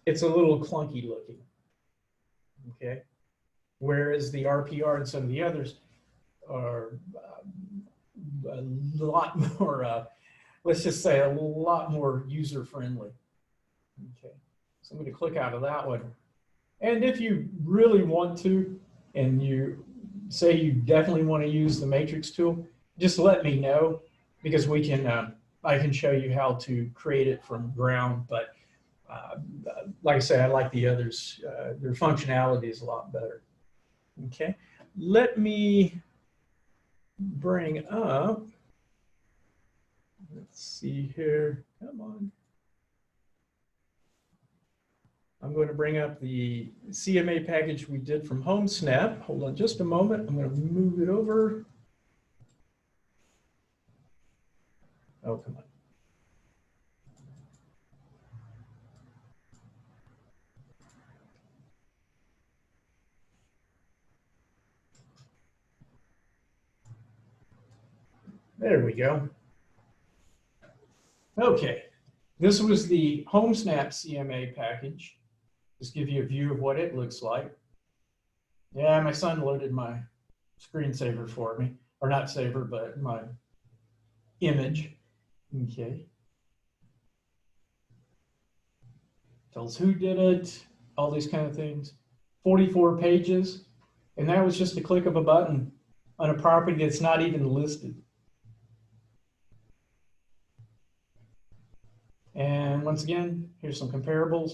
S1: it's a little clunky looking, okay? Whereas the RPR and some of the others are a lot more, let's just say a lot more user-friendly. Okay, so I'm going to click out of that one. And if you really want to, and you say you definitely want to use the matrix tool, just let me know, because we can, I can show you how to create it from ground. But like I say, I like the others. Their functionality is a lot better. Okay, let me bring up, let's see here, come on. I'm going to bring up the CMA package we did from HomeSnap. Hold on just a moment. I'm going to move it over. Oh, come on. There we go. Okay, this was the HomeSnap CMA package. Just give you a view of what it looks like. Yeah, my son loaded my screensaver for me, or not saver, but my image. Okay. Tells who did it, all these kind of things. 44 pages, and that was just a click of a button on a property that's not even listed. And once again, here's some comparables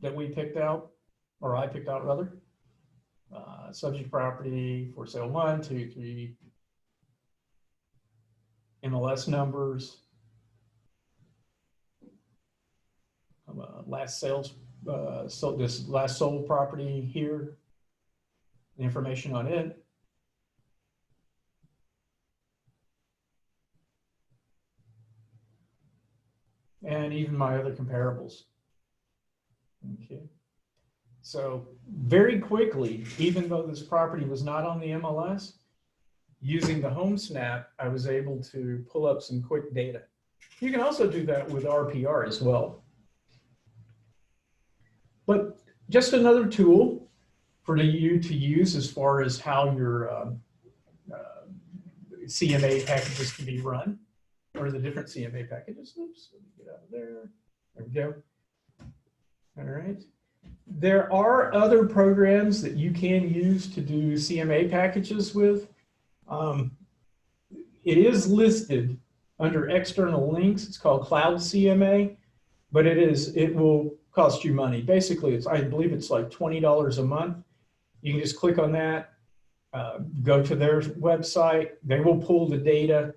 S1: that we picked out, or I picked out rather. Subject property, for sale 1, 2, 3, MLS numbers, last sales, so this last sold property here, the information on it. And even my other comparables. Okay. So very quickly, even though this property was not on the MLS, using the HomeSnap, I was able to pull up some quick data. You can also do that with RPR as well. But just another tool for you to use as far as how your CMA packages can be run, or the different CMA packages. Oops, let me get out of there. There we go. All right. There are other programs that you can use to do CMA packages with. It is listed under external links. It's called Cloud CMA, but it will cost you money. Basically, I believe it's like $20 a month. You can just click on that, go to their website. They will pull the data,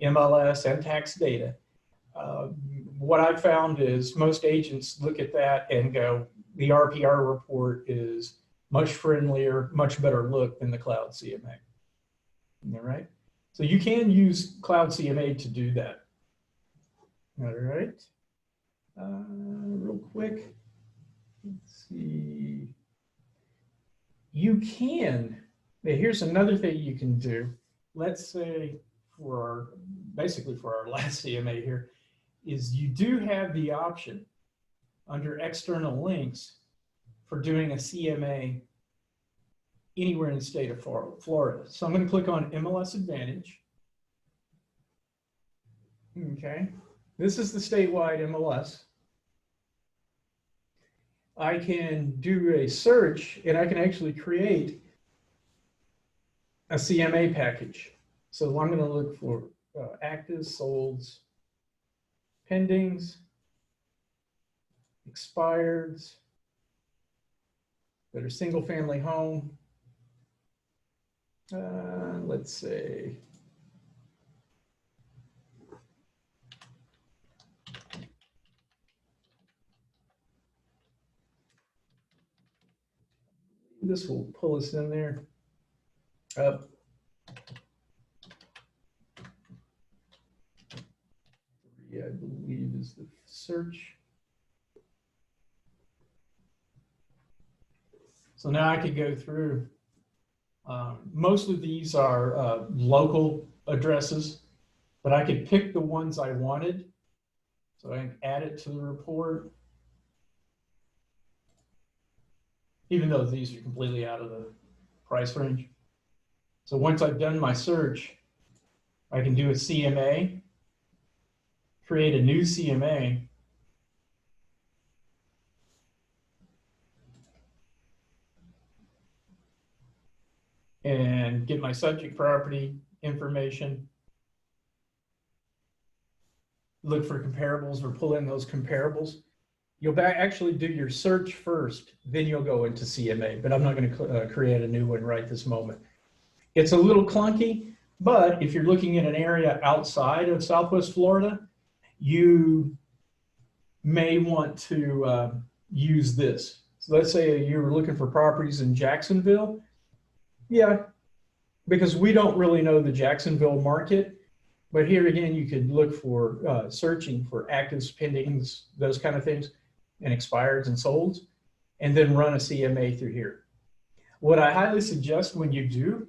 S1: MLS and tax data. What I've found is most agents look at that and go, the RPR report is much friendlier, much better look than the Cloud CMA. All right. So you can use Cloud CMA to do that. All right. Real quick, let's see. You can, here's another thing you can do. Let's say basically for our last CMA here, is you do have the option under external links for doing a CMA anywhere in the state of Florida. So I'm going to click on MLS Advantage. Okay, this is the statewide MLS. I can do a search and I can actually create a CMA package. So I'm going to look for actives, solds, pendings, expireds that are single family home. Let's say this will pull us in there. Yeah, I believe is the search. So now I could go through. Most of these are local addresses, but I could pick the ones I wanted. So I can add it to the report. Even though these are completely out of the price range. So once I've done my search, I can do a CMA, create a new CMA, and get my subject property information, look for comparables or pull in those comparables. You'll actually do your search first, then you'll go into CMA, but I'm not going to create a new one right this moment. It's a little clunky, but if you're looking at an area outside of Southwest Florida, you may want to use this. So let's say you were looking for properties in Jacksonville. Yeah, because we don't really know the Jacksonville market. But here again, you could look for searching for actives, pendings, those kind of things, and expireds and solds, and then run a CMA through here. What I highly suggest when you do,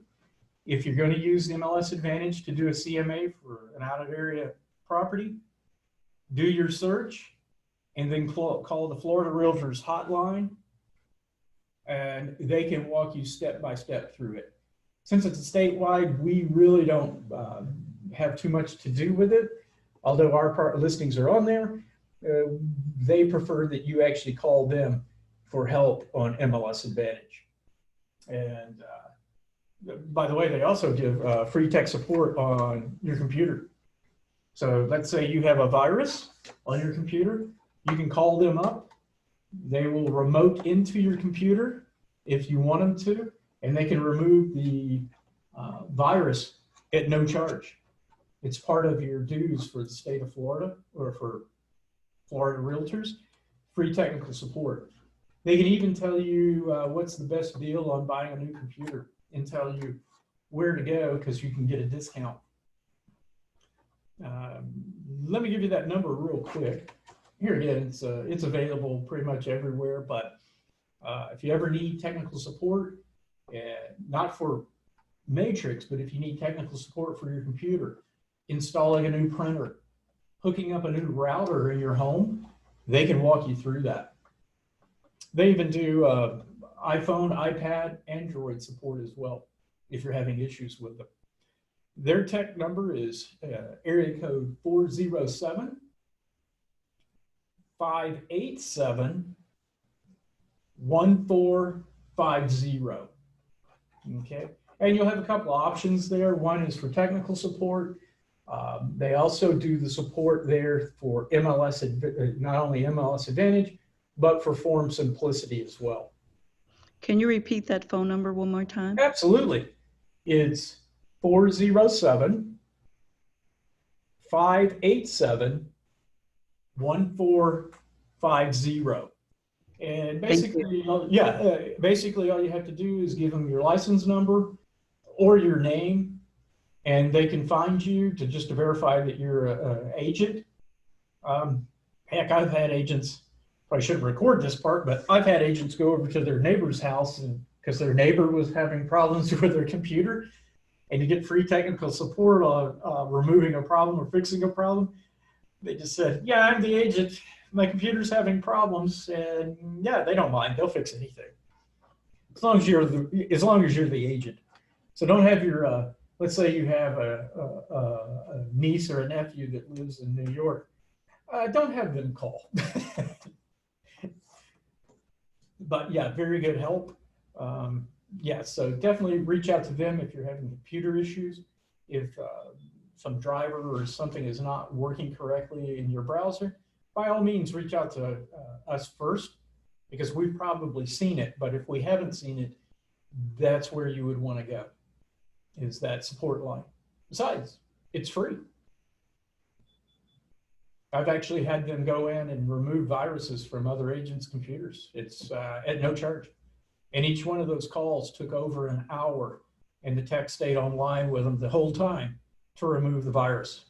S1: if you're going to use MLS Advantage to do a CMA for an out-of-area property, do your search, and then call the Florida Realtors hotline, and they can walk you step by step through it. Since it's a statewide, we really don't have too much to do with it. Although our listings are on there, they prefer that you actually call them for help on MLS Advantage. And by the way, they also give free tech support on your computer. So let's say you have a virus on your computer, you can call them up. They will remote into your computer if you want them to, and they can remove the virus at no charge. It's part of your dues for the state of Florida or for Florida Realtors, free technical support. They can even tell you what's the best deal on buying a new computer and tell you where to go because you can get a discount. Let me give you that number real quick. Here again, it's available pretty much everywhere, but if you ever need technical support, not for Matrix, but if you need technical support for your computer, installing a new printer, hooking up a new router in your home, they can walk you through that. They even do iPhone, iPad, Android support as well, if you're having issues with them. Their tech number is area code 407 587 1450. Okay, and you'll have a couple of options there. One is for technical support. They also do the support there for MLS, not only MLS Advantage, but for Form Simplicity as well.
S2: Can you repeat that phone number one more time?
S1: Absolutely. It's 407 587 1450. And basically, basically all you have to do is give them your license number or your name, and they can find you to just to verify that you're an agent. Heck, I've had agents, probably shouldn't record this part, but I've had agents go over to their neighbor's house and because their neighbor was having problems with their computer, and to get free technical support on removing a problem or fixing a problem, they just said, yeah, I'm the agent. My computer's having problems, and yeah, they don't mind. They'll fix anything. As long as you're the agent. So don't have your, let's say you have a niece or a nephew that lives in New York. Don't have them call. But yeah, very good help. Yeah, so definitely reach out to them if you're having computer issues. If some driver or something is not working correctly in your browser, by all means, reach out to us first because we've probably seen it. But if we haven't seen it, that's where you would want to go, is that support line. Besides, it's free. I've actually had them go in and remove viruses from other agents' computers. It's at no charge. And each one of those calls took over an hour, and the tech stayed online with them the whole time to remove the virus.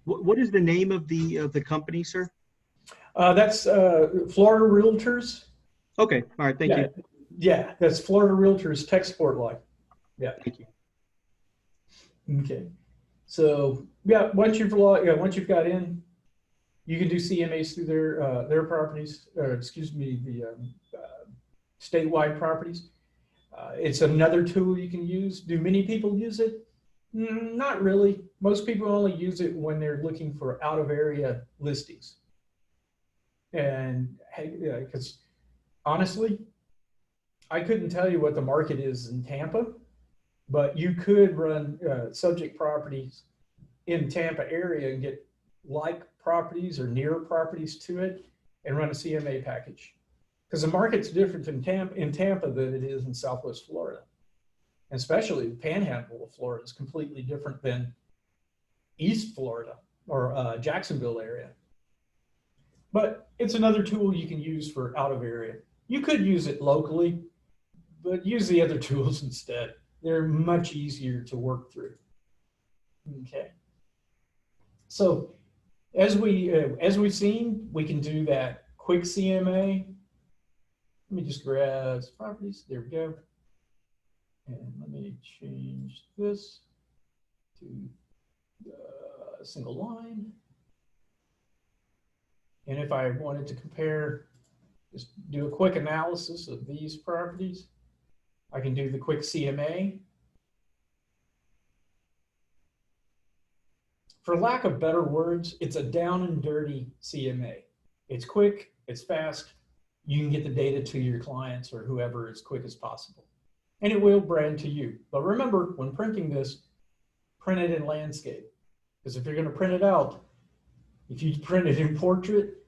S3: What is the name of the company, sir?
S1: That's Florida Realtors.
S3: Okay, all right, thank you.
S1: Yeah, that's Florida Realtors Tech Support Line. Yeah.
S3: Thank you.
S1: Okay. So yeah, once you've got in, you can do CMAs through their properties, or excuse me, the statewide properties. It's another tool you can use. Do many people use it? Not really. Most people only use it when they're looking for out of area listings. And because honestly, I couldn't tell you what the market is in Tampa, but you could run subject properties in Tampa area and get like properties or near properties to it and run a CMA package. Because the market's different in Tampa than it is in Southwest Florida. And especially the panhandle of Florida is completely different than East Florida or Jacksonville area. But it's another tool you can use for out of area. You could use it locally, but use the other tools instead. They're much easier to work through. Okay. So as we've seen, we can do that quick CMA. Let me just grab properties. There we go. And let me change this to a single line. And if I wanted to compare, just do a quick analysis of these properties, I can do the quick CMA. For lack of better words, it's a down and dirty CMA. It's quick, it's fast. You can get the data to your clients or whoever as quick as possible. And it will brand to you. But remember, when printing this, print it in landscape. Because if you're going to print it out, if you print it in portrait,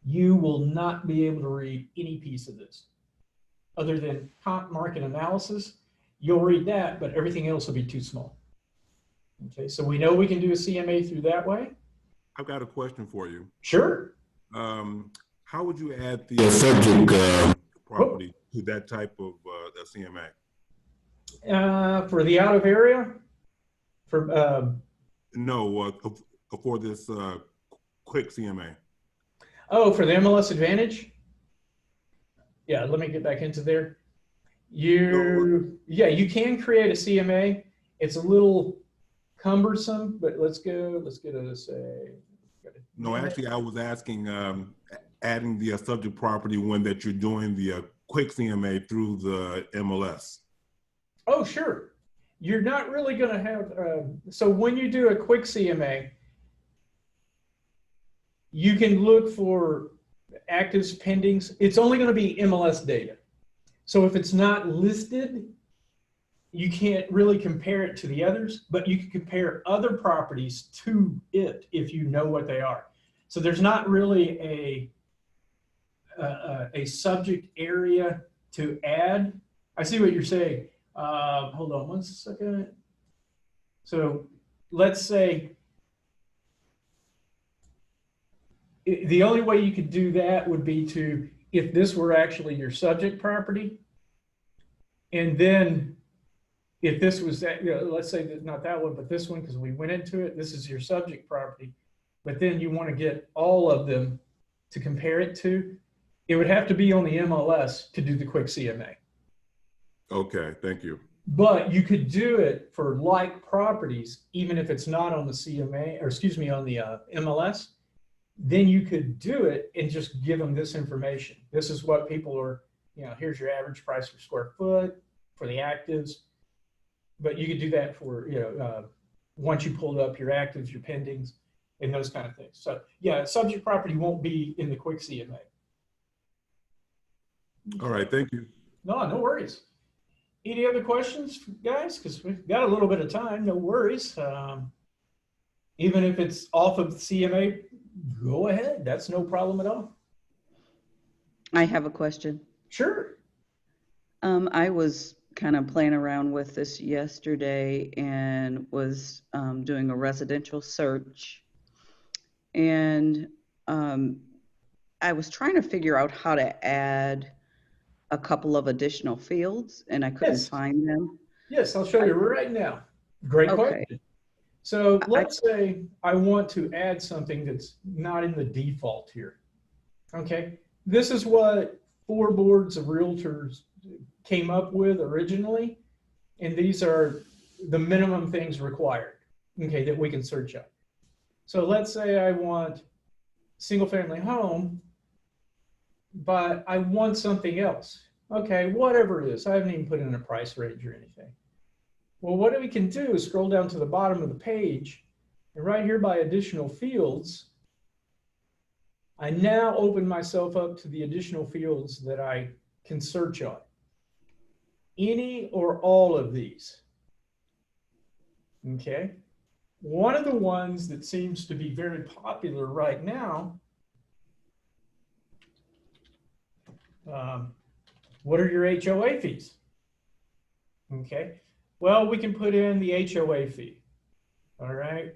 S1: you will not be able to read any piece of this. Other than comp market analysis, you'll read that, but everything else will be too small. Okay, so we know we can do a CMA through that way.
S4: I've got a question for you.
S1: Sure.
S4: How would you add the subject property to that type of CMA?
S1: For the out of area? For
S4: No, for this quick CMA.
S1: Oh, for the MLS Advantage? Yeah, let me get back into there. Yeah, you can create a CMA. It's a little cumbersome, but let's get a say.
S4: No, actually, I was asking adding the subject property when that you're doing the quick CMA through the MLS.
S1: Oh, sure. You're not really going to have, so when you do a quick CMA, you can look for actives, pendings. It's only going to be MLS data. So if it's not listed, you can't really compare it to the others, but you can compare other properties to it if you know what they are. So there's not really a subject area to add. I see what you're saying. Hold on one second. So let's say the only way you could do that would be to, if this were actually your subject property, and then if this was that, let's say that not that one, but this one, because we went into it, this is your subject property, but then you want to get all of them to compare it to, it would have to be on the MLS to do the quick CMA.
S4: Okay, thank you.
S1: But you could do it for like properties, even if it's not on the CMA, or excuse me, on the MLS, then you could do it and just give them this information. This is what people are, here's your average price per square foot for the actives. But you could do that for, once you pulled up your actives, your pendings, and those kind of things. So yeah, subject property won't be in the quick CMA.
S4: All right, thank you.
S1: No worries. Any other questions, guys? Because we've got a little bit of time, no worries. Even if it's off of the CMA, go ahead. That's no problem at all.
S2: I have a question.
S1: Sure.
S2: I was kind of playing around with this yesterday and was doing a residential search. And I was trying to figure out how to add a couple of additional fields, and I couldn't find them.
S1: Yes, I'll show you right now. Great question. So let's say I want to add something that's not in the default here. Okay, this is what 4 boards of realtors came up with originally, and these are the minimum things required, okay, that we can search up. So let's say I want single family home, but I want something else. Okay, whatever it is. I haven't even put in a price range or anything. Well, what we can do is scroll down to the bottom of the page, and right here by additional fields, I now open myself up to the additional fields that I can search on. Any or all of these. Okay. One of the ones that seems to be very popular right now, what are your HOA fees? Okay. Well, we can put in the HOA fee. All right.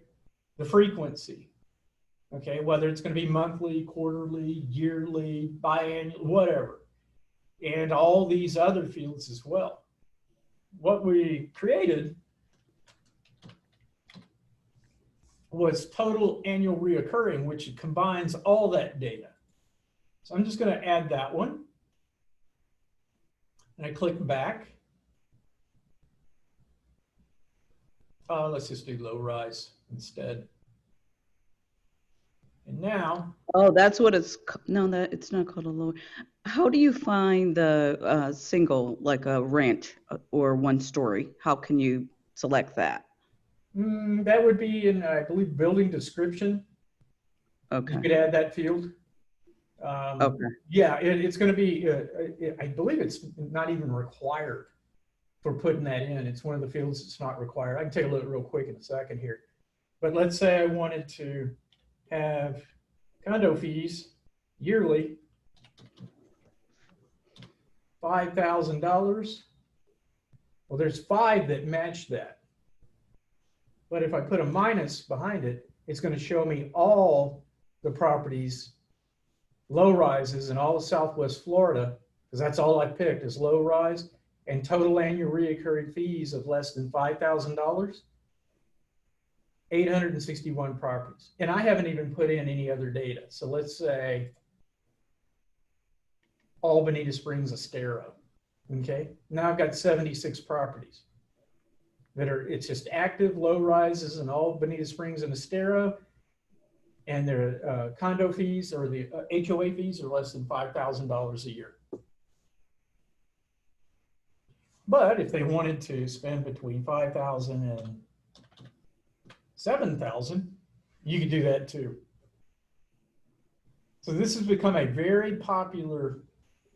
S1: The frequency. Okay, whether it's going to be monthly, quarterly, yearly, biannual, whatever, and all these other fields as well. What we created was total annual reoccurring, which combines all that data. So I'm just going to add that one. And I click back. Let's just do low rise instead. And now,
S2: Oh, that's what it's, no, that it's not called a lower. How do you find the single, like a ranch or one story? How can you select that?
S1: that would be in, I believe, building description. You could
S2: Okay,
S1: add that field.
S2: okay.
S1: Yeah, it's going to be, I believe it's not even required for putting that in. It's one of the fields that's not required. I can take a look real quick in a second here. But let's say I wanted to have condo fees yearly, $5,000. Well, there's 5 that match that. But if I put a minus behind it, it's going to show me all the properties, low rises in all of Southwest Florida, because that's all I picked is low rise, and total annual recurring fees of less than $5,000. 861 properties. And I haven't even put in any other data. So let's say all Bonita Springs-Estero. Okay. Now I've got 76 properties that are, it's just active low rises in all Bonita Springs and Estero. And their condo fees or the HOA fees are less than $5,000 a year. But if they wanted to spend between 5,000 and 7,000, you could do that too. So this has become a very popular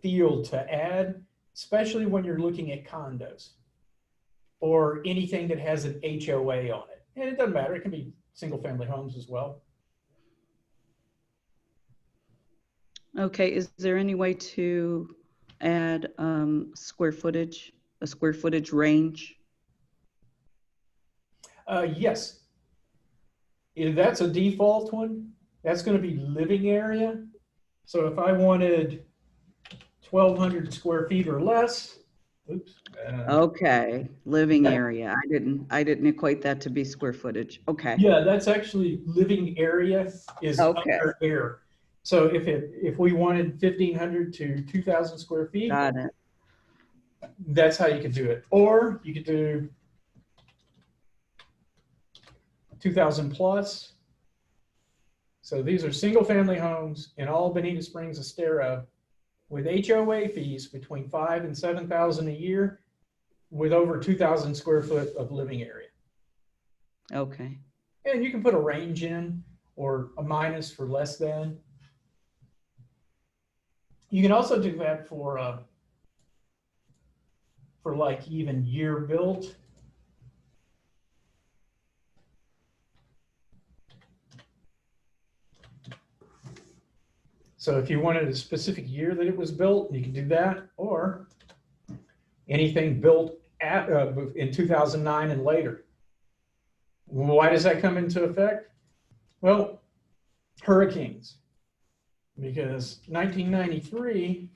S1: field to add, especially when you're looking at condos or anything that has an HOA on it. And it doesn't matter, it can be single family homes as well.
S2: Okay, is there any way to add square footage, a square footage range?
S1: Yes. If that's a default one, that's going to be living area. So if I wanted 1,200 square feet or less, oops.
S2: Okay, living area. I didn't equate that to be square footage. Okay.
S1: Yeah, that's actually living area is
S2: Okay.
S1: under air. So if we wanted 1,500 to 2,000 square feet,
S2: Got it.
S1: that's how you could do it. Or you could do 2,000 plus. So these are single family homes in all Bonita Springs-Estero with HOA fees between 5,000 and 7,000 a year with over 2,000 square foot of living area.
S2: Okay.
S1: And you can put a range in or a minus for less than. You can also do that for like even year built. So if you wanted a specific year that it was built, you can do that, or anything built at, in 2009 and later. Why does that come into effect? Well, hurricanes. Because 1993,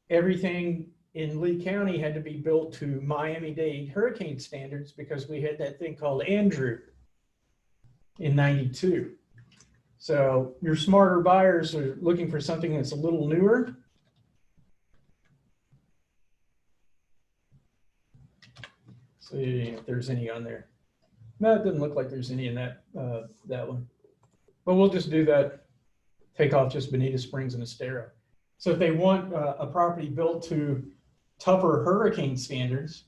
S1: everything in Lee County had to be built to Miami-Dade hurricane standards because we had that thing called Andrew in 92. So your smarter buyers are looking for something that's a little newer. See if there's any on there. No, it doesn't look like there's any in that that one. But we'll just do that. Take off just Bonita Springs and Estero. So if they want a property built to tougher hurricane standards,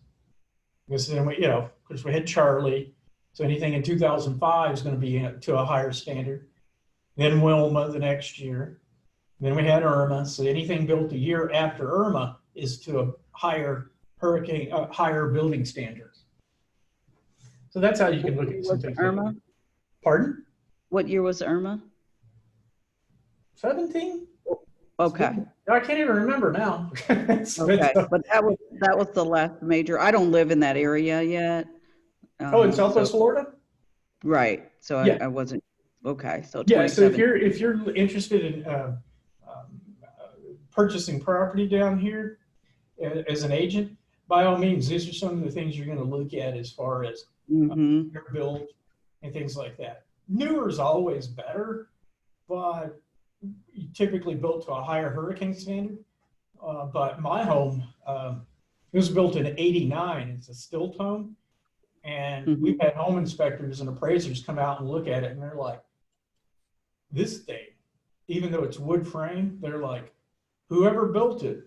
S1: because then we, of course we had Charlie, so anything in 2005 is going to be to a higher standard. Then Wilma the next year. Then we had Irma, so anything built a year after Irma is to a higher higher building standards. So that's how you can look at some things.
S2: Irma?
S1: Pardon?
S2: What year was Irma?
S1: 17?
S2: Okay.
S1: I can't even remember now.
S2: Okay, but that was the last major. I don't live in that area yet.
S1: Oh, in Southwest Florida?
S2: Right. So
S1: Yeah.
S2: I wasn't. Okay. So
S1: Yeah. So if
S2: 27.
S1: you're interested in purchasing property down here as an agent, by all means, these are some of the things you're going to look at as far as your build and things like that. Newer is always better, but typically built to a higher hurricane standard. But my home, it was built in '89. It's a stilt home. And we've had home inspectors and appraisers come out and look at it, and they're like, this thing, even though it's wood frame, they're like, whoever built it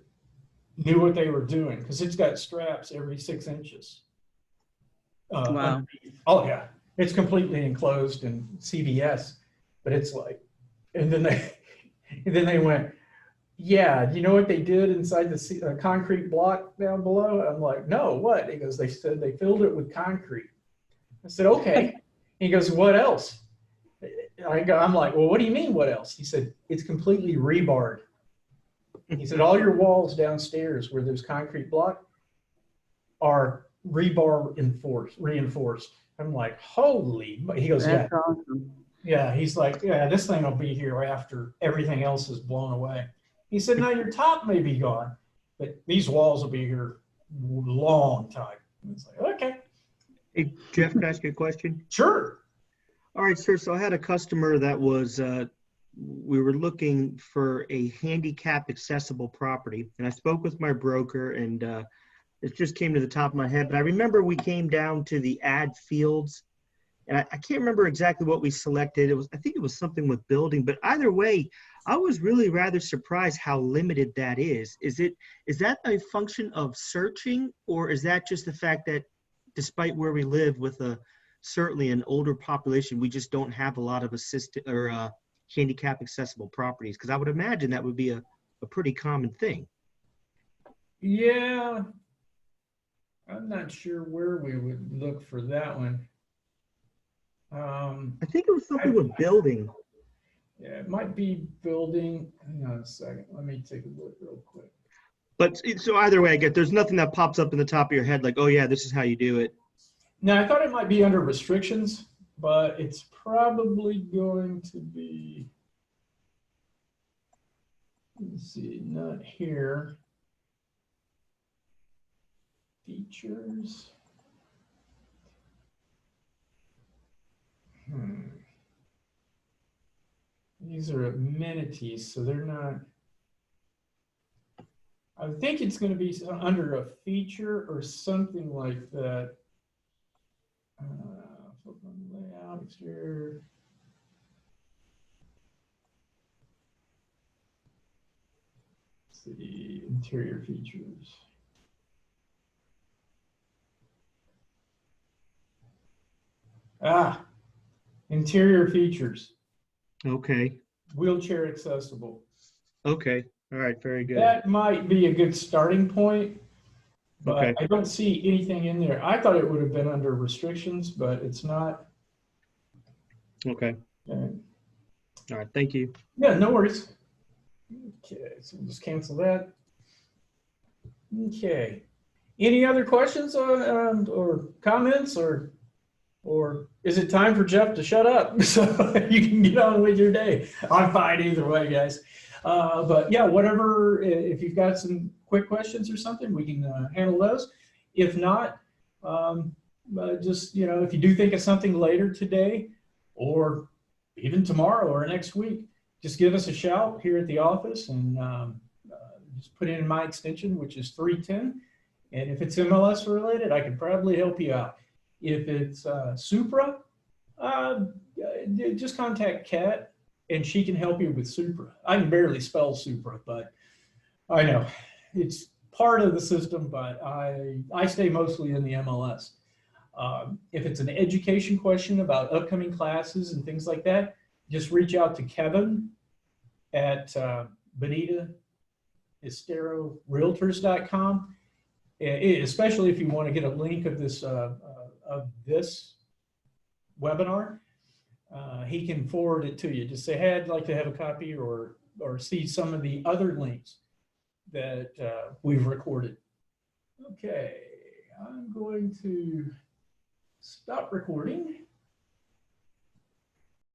S1: knew what they were doing, because it's got straps every 6 inches.
S2: Wow.
S1: Underneath. Oh yeah, it's completely enclosed in CBS, but it's like, and then they went, yeah, do you know what they did inside the concrete block down below? I'm like, no, what? He goes, they said they filled it with concrete. I said, okay. He goes, what else? I'm like, well, what do you mean, what else? He said, it's completely rebarred. He said, all your walls downstairs where there's concrete block are rebar reinforced. I'm like, holy, he goes,
S2: That's
S1: yeah.
S2: awesome.
S1: Yeah, he's like, yeah, this thing will be here after everything else is blown away. He said, now your top may be gone, but these walls will be here a long time. It's like, okay.
S3: Hey, Jeff, can I ask you a question?
S1: Sure.
S3: All right, sir. So I had a customer that was, we were looking for a handicap accessible property, and I spoke with my broker, and it just came to the top of my head. But I remember we came down to the ad fields, and I can't remember exactly what we selected. I think it was something with building, but either way, I was really rather surprised how limited that is. Is that a function of searching, or is that just the fact that despite where we live with certainly an older population, we just don't have a lot of assisted or handicap accessible properties? Because I would imagine that would be a pretty common thing.
S1: Yeah. I'm not sure where we would look for that one.
S3: I think it was something with building.
S1: Yeah, it might be building. Hang on a second. Let me take a look real quick.
S3: But so either way, I get there's nothing that pops up in the top of your head like, oh yeah, this is how you do it.
S1: Now, I thought it might be under restrictions, but it's probably going to be, let's see, not here. Features. These are amenities, so they're not. I think it's going to be under a feature or something like that. Flip on the layout, exterior. Let's see, interior features. Interior features.
S3: Okay.
S1: Wheelchair accessible.
S3: Okay. All right. Very good.
S1: That might be a good starting point, but
S3: Okay.
S1: I don't see anything in there. I thought it would have been under restrictions, but it's not.
S3: Okay.
S1: All
S3: right. Thank you.
S1: Yeah, no worries. Okay, so we'll just cancel that. Okay. Any other questions or comments, or is it time for Jeff to shut up so you can get on with your day? I'm fine either way, guys. But yeah, whatever, if you've got some quick questions or something, we can handle those. If not, just, if you do think of something later today or even tomorrow or next week, just give us a shout here at the office and just put in my extension, which is 310. And if it's MLS related, I can probably help you out. If it's Supra, just contact Kat and she can help you with Supra. I can barely spell Supra, but I know it's part of the system, but I stay mostly in the MLS. If it's an education question about upcoming classes and things like that, just reach out to Kevin at Springs-Estero especially if you want to get a link of this webinar. He can forward it to you. Just say, hey, I'd like to have a copy or see some of the other links that we've recorded. Okay, I'm going to stop recording.